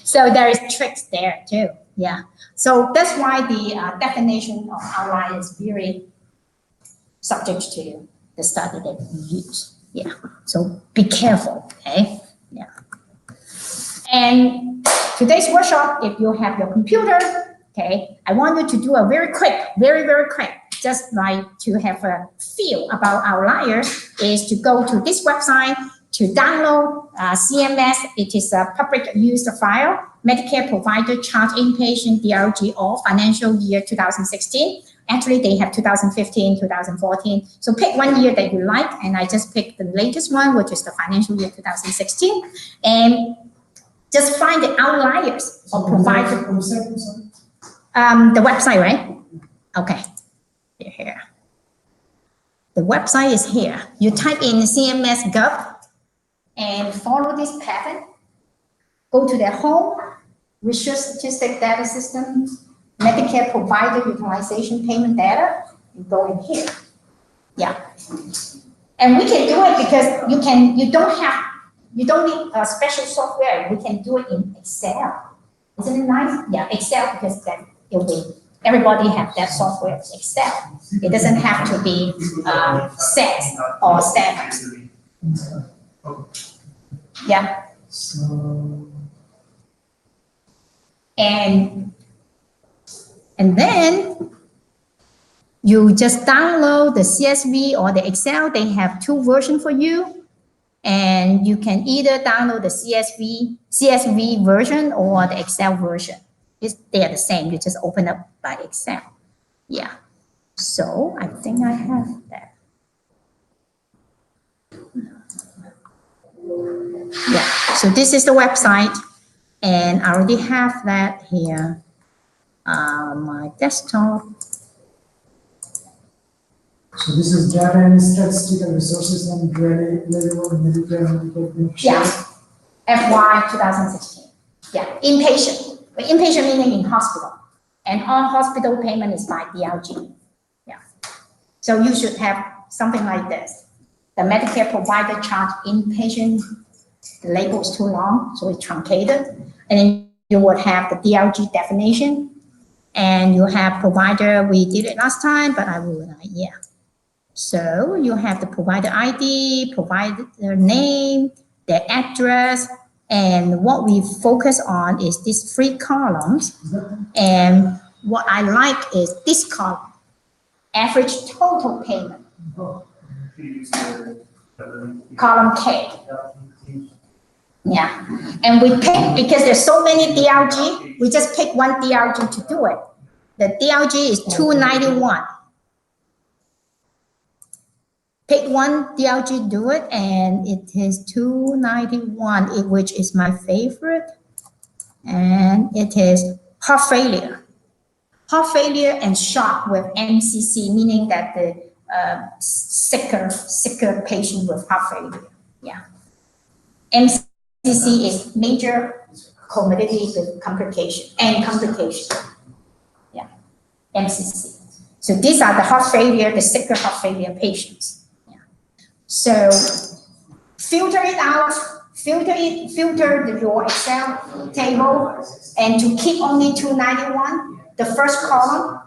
So there is tricks there too, yeah. So that's why the definition of outlier is very subject to the study that you use, yeah. So be careful, okay, yeah. And today's workshop, if you have your computer, okay, I want you to do a very quick, very quick, just like to have a feel about outliers, is to go to this website to download CMS. It is a public used file, Medicare provider charge inpatient DRG or financial year 2016. Actually, they have 2015, 2014. So pick one year that you like, and I just picked the latest one, which is the financial year 2016. And just find the outliers or provider. The website, right? Okay, here. The website is here. You type in CMS Gov and follow this pattern. Go to their home, research statistic data system, Medicare provider utilization payment data, and go in here. Yeah. And we can do it because you don't need a special software. We can do it in Excel. Isn't it nice? Yeah, Excel, because then it'll be, everybody have that software, Excel. It doesn't have to be set or standard. Yeah. And then you just download the CSV or the Excel. They have 2 versions for you. And you can either download the CSV version or the Excel version. They are the same. You just open up by Excel. Yeah. So I think I have that. Yeah. So this is the website, and I already have that here. My desktop. So this is data and statistical resources and available medical benefits. Yeah, FY 2016. Yeah, inpatient. But inpatient meaning in hospital. And all hospital payment is by DRG. Yeah. So you should have something like this. the Medicare provider charge inpatient, the label is too long, so it's truncated. And then you would have the DRG definition, and you have provider, we did it last time, but I will, yeah. So you have the provider ID, provider name, their address, and what we focus on is these 3 columns. And what I like is this column, average total payment. Column K. Yeah, and we pick, because there's so many DRG, we just pick one DRG to do it. The DRG is 291. Pick one DRG, do it, and it is 291, which is my favorite. And it is heart failure. Heart failure and shock with MCC, meaning that the sicker patient with heart failure. Yeah. MCC is major comorbidity with complication. Yeah, MCC. So these are the heart failure, the sicker heart failure patients. Yeah. So filter it out, filter your Excel table, and to keep only 291, the first column,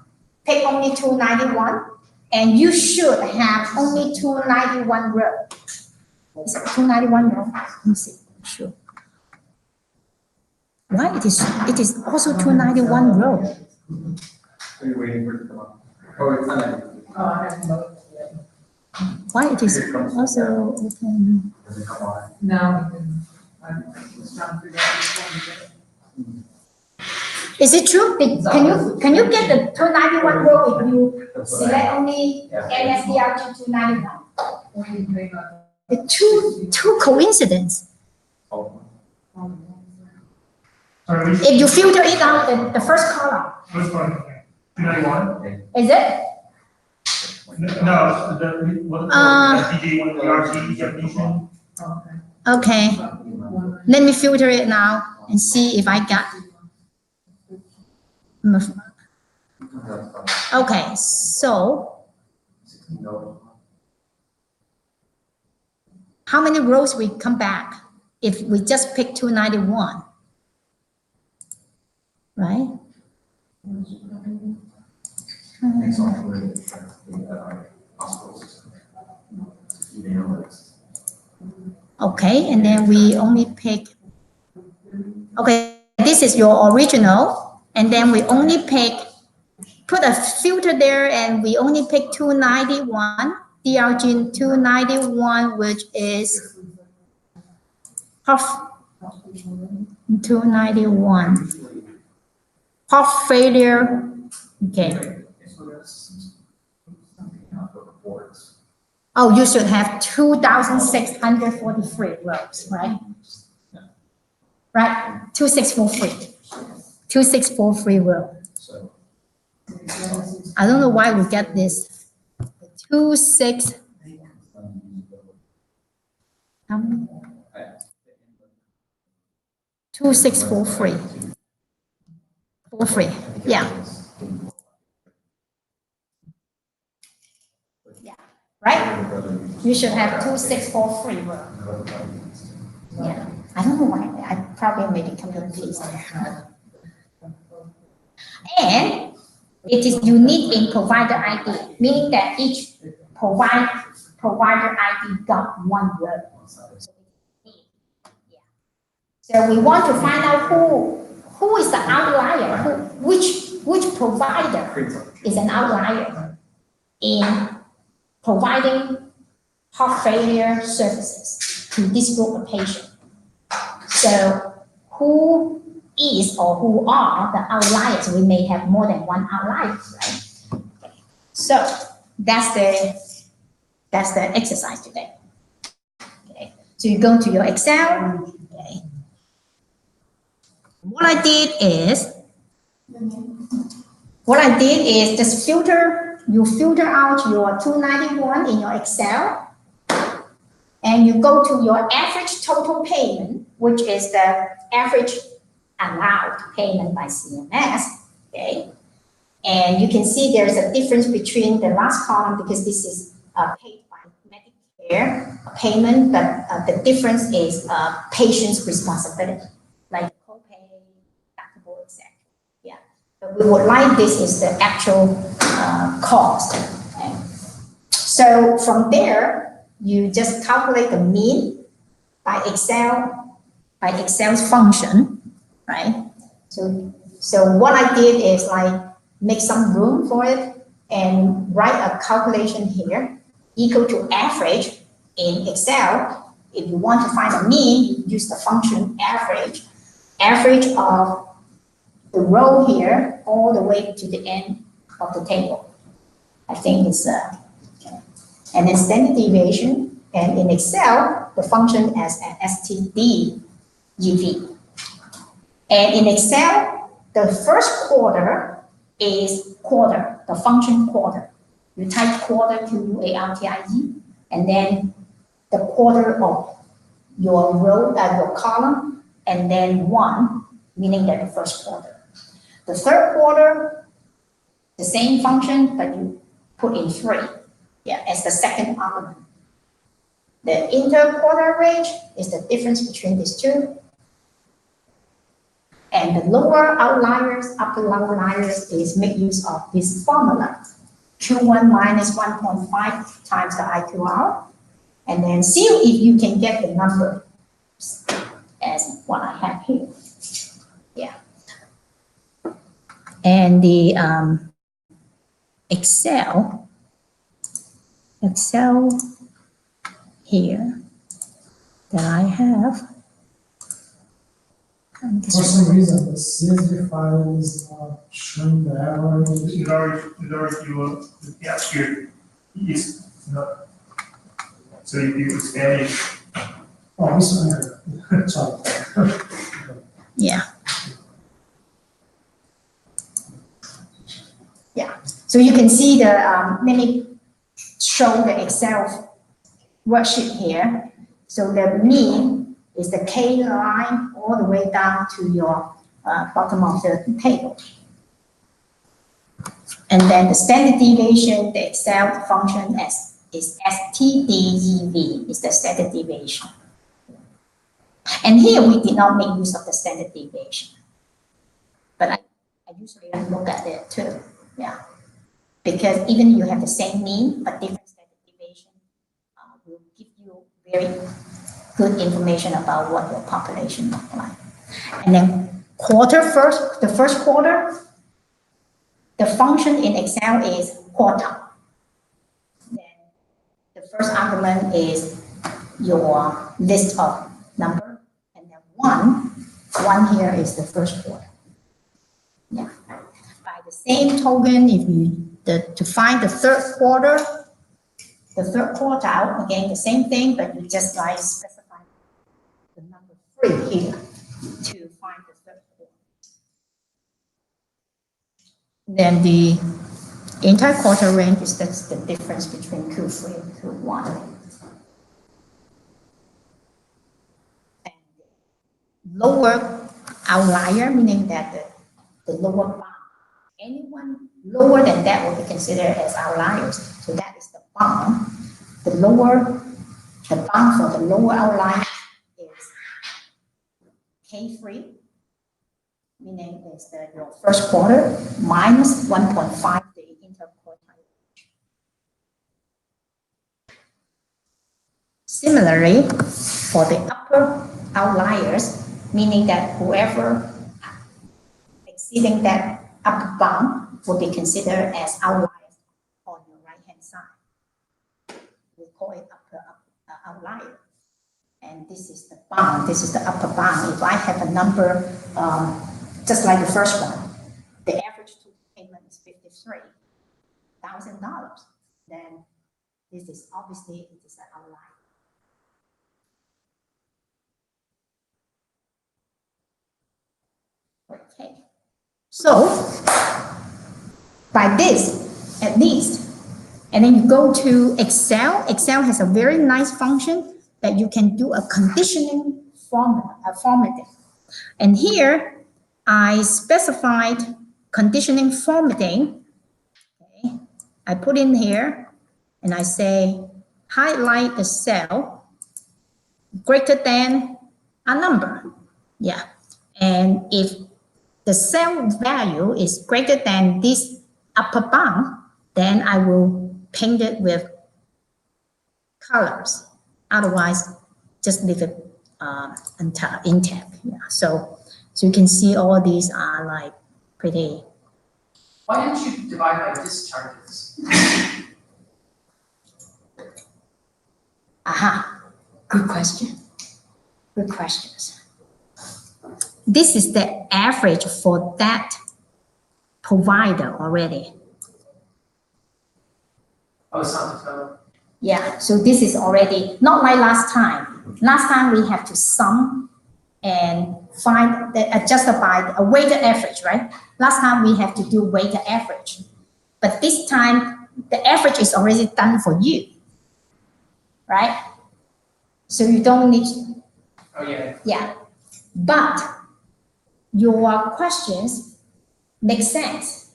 pick only 291, and you should have only 291 row. Is it 291 row? Let me see. Sure. Why it is also 291 row? Are you waiting for it to come up? Oh, it's not. Oh, I haven't looked yet. Why it is also open? Does it come on? No, we didn't. I was trying to figure out which one to get. Is it true? Can you get the 291 row if you select only NSDRG 291? What do you think of? The two coincidence. Oh. Sorry, If you filter it out, the first column, which one? 291? is it? No, the, what, DJ, one, the RG definition. Okay. Okay, let me filter it now and see if I got. Okay, so how many rows we come back if we just pick 291? Right? Okay, and then we only pick, okay, this is your original, and then we only pick, put a filter there, and we only pick 291, DRG 291, which is half 291. Heart failure, okay. Oh, you should have 2,643 rows, right? Right, 2643. 2643 row. I don't know why we get this. 2643. 43, yeah. Yeah, right? You should have 2643 row. Yeah, I don't know why. I probably made a computer paste there. And it is unique in provider ID, meaning that each provider ID got one row. So we want to find out who is the outlier, which provider is an outlier in providing heart failure services to this group of patients. So who is or who are the outliers? We may have more than one outlier, right? So that's the exercise today. Okay. So you go to your Excel. Okay. What I did is just filter. You filter out your 291 in your Excel, and you go to your average total payment, which is the average allowed payment by CMS. Okay, and you can see there's a difference between the last column because this is paid by here, payment, but the difference is patient's responsibility, like copay, deductible, etc. Yeah, but we would like this is the actual cost. Okay. So from there, you just calculate the mean by Excel's function, right? So what I did is like make some room for it and write a calculation here equal to average in Excel. If you want to find a mean, you use the function average of the row here all the way to the end of the table. I think it's and then standard deviation, and in Excel, the function as an STDGV. And in Excel, the first quarter is quarter, the function quarter. You type quarter, Q-U-A-R-T-I-E, and then the quarter of your row, your column, and then 1, meaning that the first quarter. The third quarter, the same function, but you put in 3, yeah, as the second argument. The inter-quarter range is the difference between these two. And the lower outliers, upper outliers is make use of this formula. Q1 minus 1.5 times the IQR. And then see if you can get the number as what I have here. Yeah. And the Excel here that I have. For some reason, the CSV file is not showing the average. Here is not. So if you expand it. Oh, this one here. Sorry. Yeah. Yeah. So you can see the, let me show the Excel worksheet here. So the mean is the K line all the way down to your bottom of the table. And then the standard deviation, the Excel function is STDEV, is the standard deviation. And here we did not make use of the standard deviation. But I usually look at it too, yeah. Because even you have the same mean, but different standard deviation will give you very good information about what your population looks like. And then the first quarter, the function in Excel is quartile. Then the first argument is your list of number, and then one here is the first quarter. Yeah. By the same token, if you to find the third quartile, again the same thing, but you just like specify the number 3 here to find the third quarter. Then the inter-quarter range is that's the difference between Q3 and Q1. And lower outlier, meaning that the lower bound. Anyone lower than that will be considered as outliers. So that is the bound. The bound for the lower outlier is K3, meaning it's your first quarter minus 1.5 the interquartile. Similarly, for the upper outliers, meaning that whoever exceeding that upper bound will be considered as outliers on your right-hand side. We call it upper outlier. And this is the bound, this is the upper bound. If I have a number, just like the first one, the average payment is $53,000, then this is obviously it is an outlier. Okay. So, by this, at least, and then you go to Excel. Excel has a very nice function that you can do a conditioning formatting. And here, I specified conditioning formatting. Okay. I put in here, and I say highlight the cell greater than a number. Yeah. And if the cell value is greater than this upper bound, then I will paint it with colors. Otherwise, just leave it intact. Yeah. So you can see all these are like pretty. Why don't you divide by discharges? Aha, good question. Good questions. This is the average for that provider already. Oh, it's not the total. Yeah, so this is already, not like last time. Last time we have to sum and find the adjusted by a weighted average, right? Last time we have to do weighted average. But this time, the average is already done for you, right? So you don't need, Oh, yeah. yeah. But your questions make sense.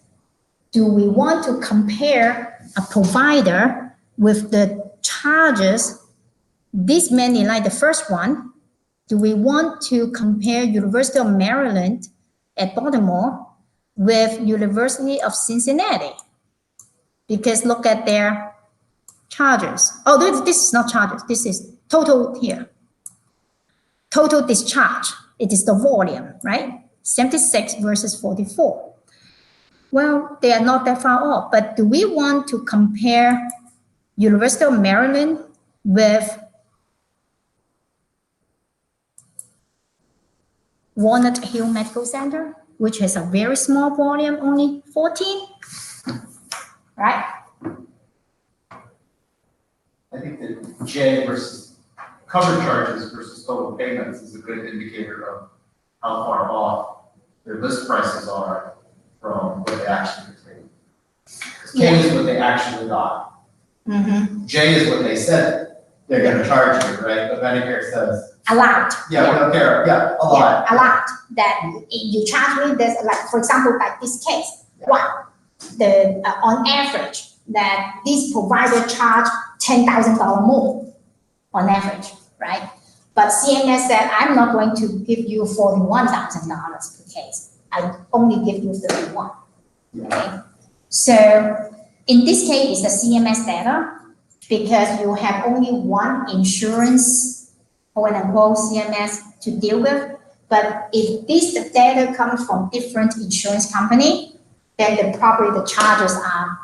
Do we want to compare a provider with the charges, this many like the first one? Do we want to compare University of Maryland at Baltimore with University of Cincinnati? Because look at their charges. Oh, this is not charges. This is total here. Total discharge. It is the volume, right? 76 versus 44. Well, they are not that far off. But do we want to compare University of Maryland with Walnut Hill Medical Center, which has a very small volume, only 14, right? I think that J versus cover charges versus total payments is a good indicator of how far off their list prices are from what they actually paid. K is what they actually got. Mm-hmm. J is what they said they're gonna charge you, right? But Medicare says, A lot. yeah, we don't care, yeah, a lot. Yeah, a lot. That you charge me, there's like, for example, like this case, wow, the on average, that this provider charge $10,000 more on average, right? But CMS said, I'm not going to give you $41,000 per case. I only give you 31. Okay. So in this case, it's the CMS data because you have only one insurance, quote unquote, CMS to deal with. But if this data comes from different insurance company, then probably the charges are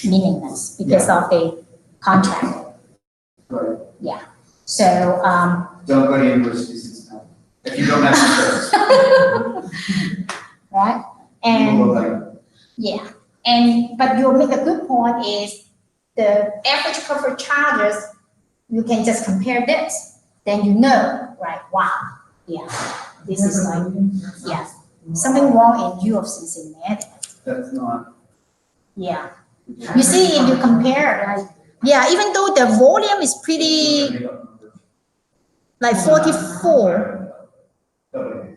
meaningless because of the contract. Right. Yeah. So Don't go to University of Cincinnati if you don't have insurance. right? People will And like, yeah, and but you make a good point is the average coverage charges, you can just compare this, then you know, right? Wow, yeah, this is like, yeah, something wrong in U of Cincinnati. that's not. Yeah, you see if you compare, like, yeah, even though the volume is pretty like 44,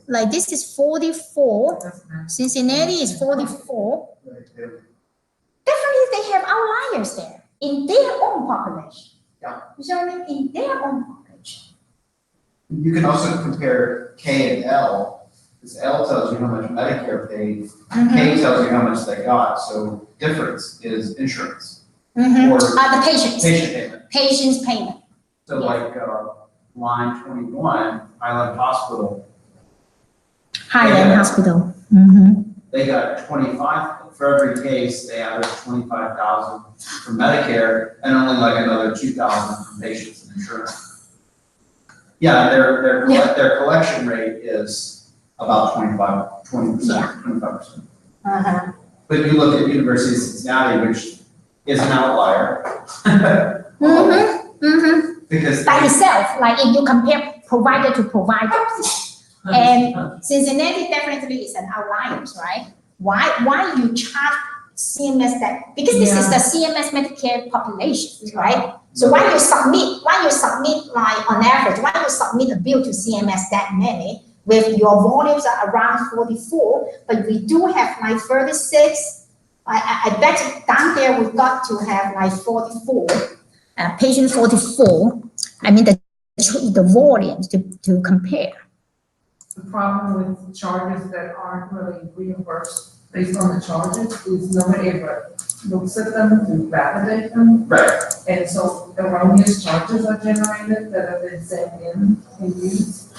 like this is 44, Cincinnati is 44. Definitely they have outliers there in their own population. Yeah. You see what I mean? In their own population. You can also compare K and L, because L tells you how much Medicare paid, K tells you how much they got, so difference is insurance. Mm-hmm. Or The patients. patient payment. Patients payment. So like, line 21, Highland Hospital, Highland Yeah. Hospital. Mm-hmm. they got 25, for every case, they average 25,000 from Medicare and only like another 2,000 from patients and insurance. Yeah, their collection rate is about 20%, Yeah. 25%. Uh-huh. But you look at University of Cincinnati, which is an outlier. Mm-hmm. Mm-hmm. Because By itself, like if you compare provider to provider. And Cincinnati definitely is an outliers, right? Why you charge CMS that? Because this is the CMS Medicare population, right? So why you submit like on average, why you submit a bill to CMS that many with your volumes are around 44, but we do have like 36. I bet down there we got to have like 44. patient 44, I mean the volumes to compare. The problem with charges that aren't really reimbursed based on the charges is nobody ever looks at them to validate them. Right. And so erroneous charges are generated that have been sent in and used.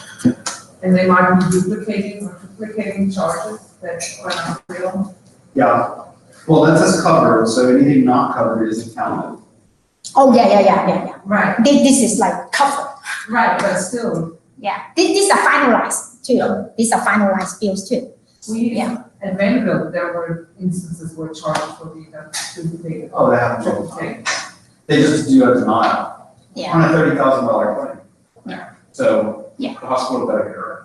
And they might be duplicating or triplicating charges that are not real. Yeah. Well, that says covered, so anything not covered isn't counted. Oh, yeah. Right, This is like covered. right, but still, Yeah, these are finalized too. These are finalized bills too. at Vanderbilt, there were instances where charges were being duplicated. Oh, they happen all the time. They just do a denial Yeah. on a $30,000 claim. Yeah. So Yeah. the hospital better get it right.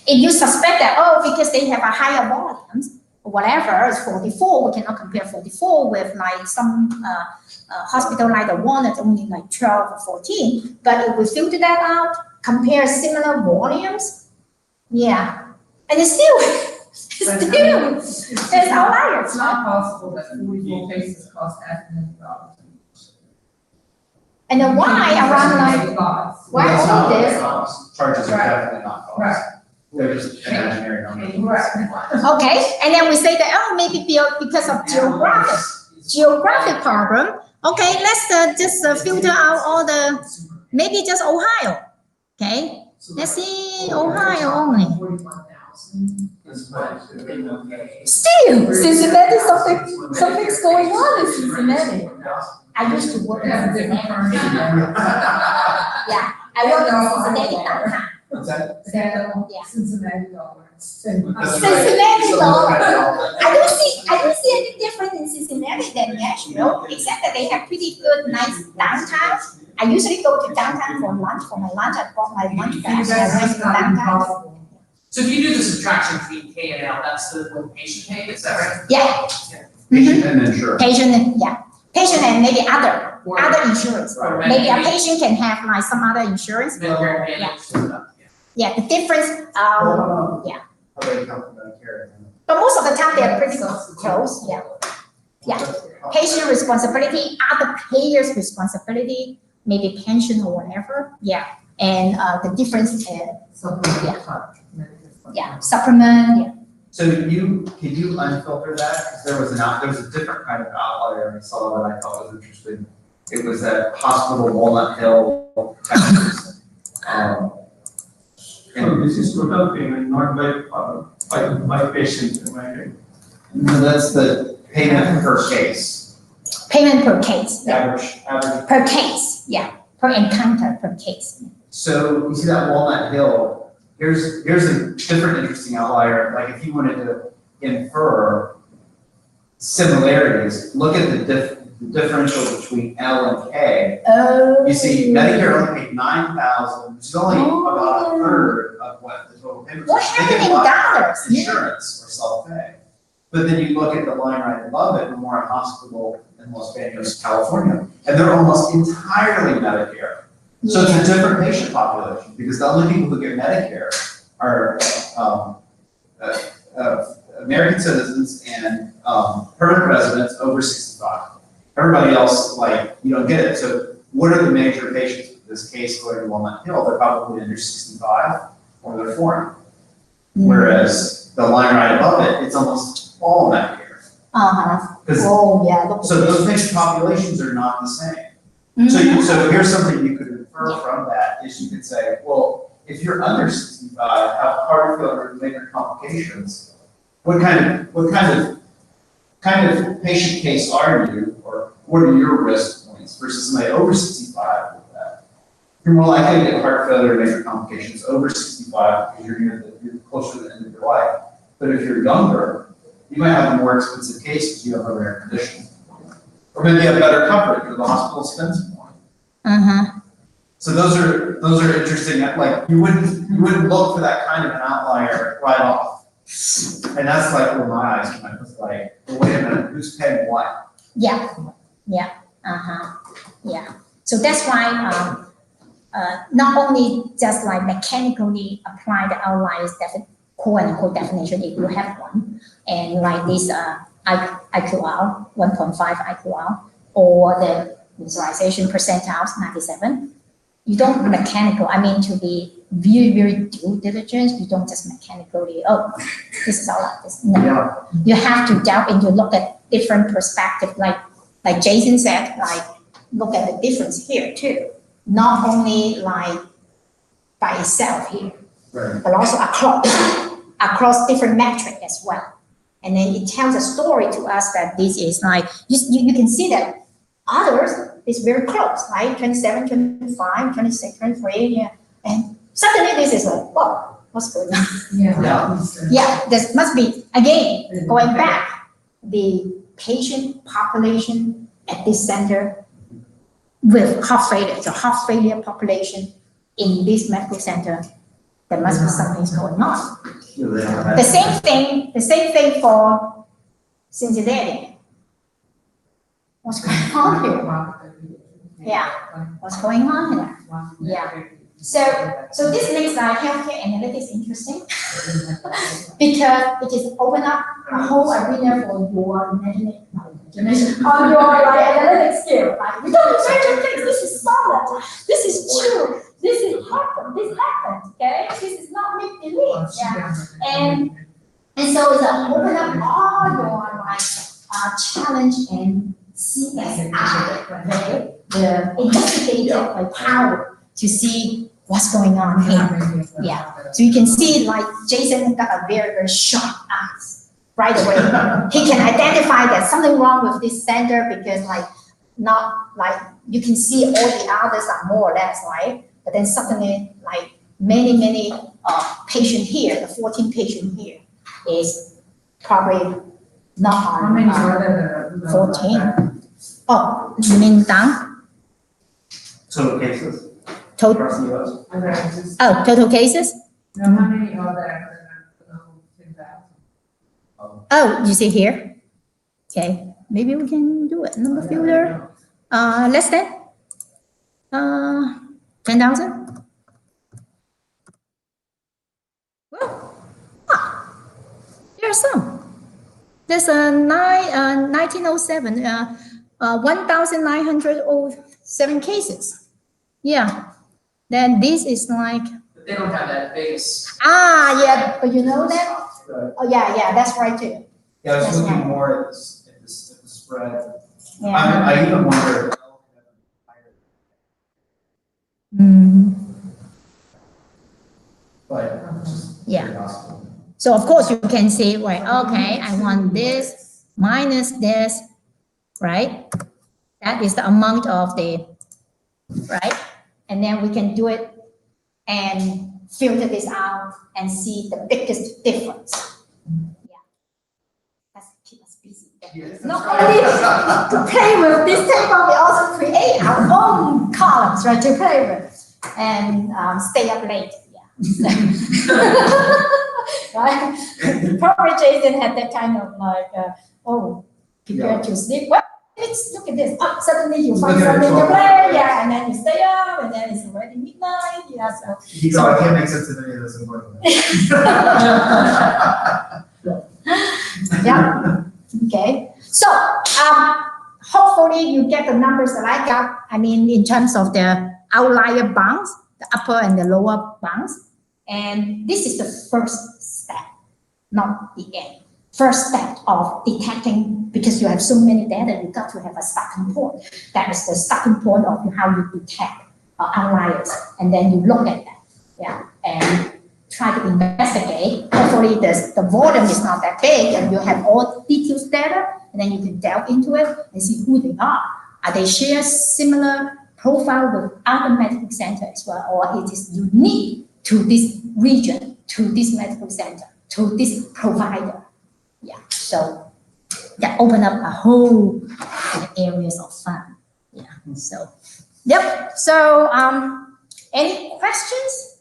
If you suspect that, because they have a higher volumes, whatever, it's 44, we cannot compare 44 with like some hospital like the one that's only like 12 or 14. But if we filter that out, compare similar volumes, and it's still, there's outliers. It's not possible that 44 cases cost $500,000. And then why around like, why That's not only what this? they cost. Charges are Right. definitely not cost. Right. They're just imaginary numbers. Right. Okay, and then we say that, maybe because of geographic problem. Okay, let's just filter out all the, maybe just Ohio. Okay, let's see Ohio only. Still, Cincinnati, something's going on in Cincinnati. I used to work in Cincinnati. Yeah, I worked in Cincinnati downtown. What's that? Yeah. Cincinnati dollars. Cincinnati dollar. I don't see any difference in Cincinnati than Nashville, except that they have pretty good, nice downtown. I usually go to downtown for lunch. For my lunch, I bought my lunch bag. I went to downtown. So if you do the subtraction between K and L, that's the patient pay, is that right? Yeah. Patient and insurance. Patient and maybe other insurance. Or Maybe a Medicaid, patient can have like some other insurance. Medicare Advantage, stuff, Yeah, the difference, How they come from Medicare? but most of the time they're pretty close, Patient responsibility, other payers' responsibility, maybe pension or whatever, and the difference, supplement, So can you unfilter that? Because there was a different kind of outlier I saw that I thought was interesting. It was at Hospital Walnut Hill, Texas. This is total payment, not by patient, am I right? No, that's the payment per case. payment per case, Average. per case, per encounter, per case. So you see that Walnut Hill, here's a different interesting outlier. Like if you wanted to infer similarities, look at the differential between L and K. Oh. You see, Medicare only paid $9,000, which is only about a third of what the total payment was. What They happened get in a lot more dollars? Insurance or self-pay. But then you look at the line right above it, Memorial Hospital in Los Angeles, California, and they're almost entirely Medicare. So it's a different patient population, because the only people who get Medicare are American citizens and permanent residents over 65. Everybody else, like, you don't get it. So what are the major patients in this case going to Walnut Hill? They're probably under 65 or they're foreign. Whereas the line right above it, it's almost all Medicare. So those patient populations are not the same. So here's something you could infer from that is you could say, well, if you're under 65, have heart failure and major complications, what kind of patient case are you, or what are your risk points versus somebody over 65 with that? You're more likely to get heart failure and major complications over 65 because you're closer to the end of your life. But if you're younger, you might have a more expensive case because you have a rare condition. Or maybe you have better coverage or the hospital spends more. So those are interesting. Like you wouldn't look for that kind of an outlier right off. And that's like where my eyes went. It's like, well, wait a minute, who's paying what? So that's why not only just like mechanically apply the outliers quote unquote definition if you have one, and like this IQR 1.5 IQR or the Visualization percentiles 97. You don't mechanical, I mean, to be very due diligence, you don't just mechanically, oh, this is all like this. No, you have to delve into look at different perspective, like Jason said, like look at the difference here too. Not only like by itself here, Right. but also across different metric as well. And then it tells a story to us that this is like, you can see that others is very close, right? 27, 25, 26, 23, yeah. And suddenly this is like, whoa, what's going on? Yeah, this must be, again, going back, the patient population at this center with heart failure, the heart failure population in this medical center, there must be something going on. The same thing for Cincinnati. What's going on here? Yeah, what's going on here? Yeah. So this makes healthcare analytics interesting because it just open up a whole arena for your imagination on your analytic skill. Like we don't imagine things. This is solid. This is true. This is happened. This happened. Okay, this is not make believe. Yeah, and so it's open up all your challenge and CSI, okay? The investigative power to see what's going on here. Yeah. So you can see like Jason got a very sharp eyes right away. He can identify that something wrong with this center because not like you can see all the others are more or less, right? But then suddenly like many patient here, the 14 patient here is probably not on. How many are there? 14. Oh, you mean down? Total cases Total. across the US. Oh, total cases? No, how many are there? 10,000. Oh, you see here? Okay, maybe we can do it. Number filter. Less than 10,000. Well, there are some. There's a 1907, 1,907 cases. Yeah. Then this is like. But they don't have that base. Yeah, but you know that? Oh, yeah, that's right too. Yeah, I was That's looking right. more at the spread. Yeah. I even wonder. But. Yeah. So of course you can say, well, okay, I want this minus this, right? That is the amount of the, right? And then we can do it and filter this out and see the biggest difference. Yeah. Let's keep us busy. Not only to play with this table, we also create our own columns, right, to play with and stay up late. Yeah. Right? Probably Jason had that kind of prepare to sleep. Well, let's look at this. Oh, suddenly you find something to play, yeah, and then you stay up, and then it's already midnight, yeah. So I can't make sense of any of this important. Yeah. Okay. So hopefully you get the numbers that I got. I mean, in terms of the outlier bounds, the upper and the lower bounds. And this is the first step, not the end. First step of detecting, because you have so many data, you got to have a starting point. That is the starting point of how you detect outliers. And then you look at that, yeah, and try to investigate. Hopefully the volume is not that big and you have all details data, and then you can delve into it and see who they are. Are they share similar profile with other medical center as well, or it is unique to this region, to this medical center, to this provider? Yeah, so that open up a whole areas of fun. Yeah, so, yep. So, any questions?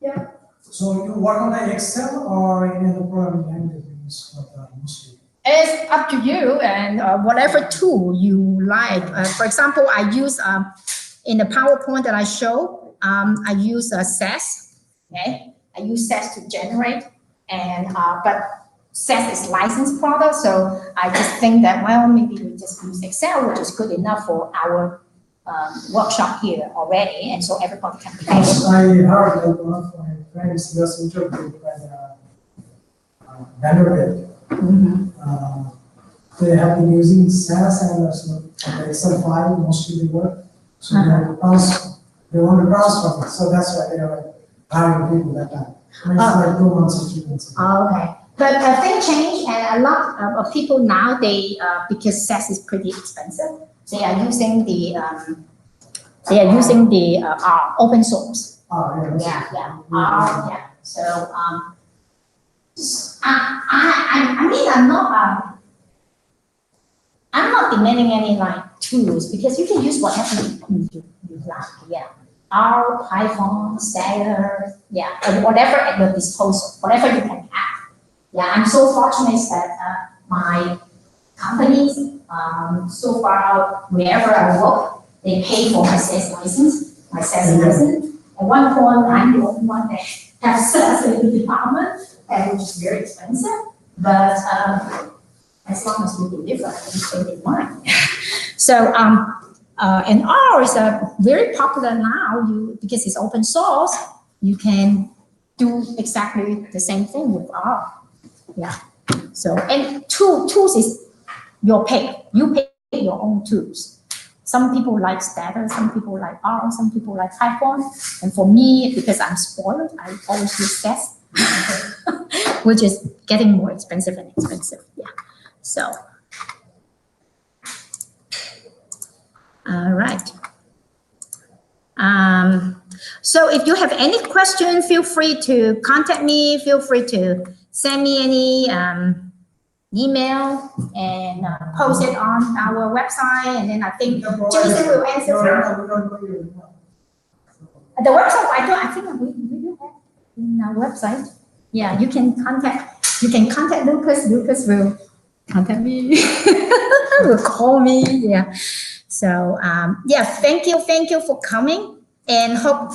Yeah. So you work on the Excel or any other programming languages for the mostly? It's up to you and whatever tool you like. For example, I use in the PowerPoint that I show, I use SAS. Okay, I use SAS to generate, and but SAS is licensed product, so I just think that, well, maybe we just use Excel, which is good enough for our workshop here already, and so everybody can pay. I heard that one of my friends was interviewed by the vendor. They have been using SAS and also the Excel file mostly they work. So they want to transfer it, so that's why they are hiring people that time. It's like 2 months or 3 months. Okay, but things change, and a lot of people now, they because SAS is pretty expensive, they are using the open source. Yeah. So I mean, I'm not demanding any like tools, because you can use whatever you like. Yeah, R, Python, Stagger, and whatever at your disposal, whatever you can have. Yeah, I'm so fortunate that my companies, so far wherever I work, they pay for my SAS license. At one point, I'm the only one that has SAS in the department, which is very expensive. But as long as we deliver, everything they want. So, and R is very popular now. Because it's open source, you can do exactly the same thing with R. Yeah. So, and tools is your pay. You pay your own tools. Some people like Stagger, some people like R, some people like Python. And for me, because I'm spoiled, I always use SAS, which is getting more expensive and expensive. Yeah. So, all right. So if you have any question, feel free to contact me. Feel free to send me any email and post it on our website. And then I think Jason will answer. The website, I think we do have in our website. Yeah, you can contact Lucas. Lucas will contact me. Will call me. Yeah. So yeah, thank you for coming, and hope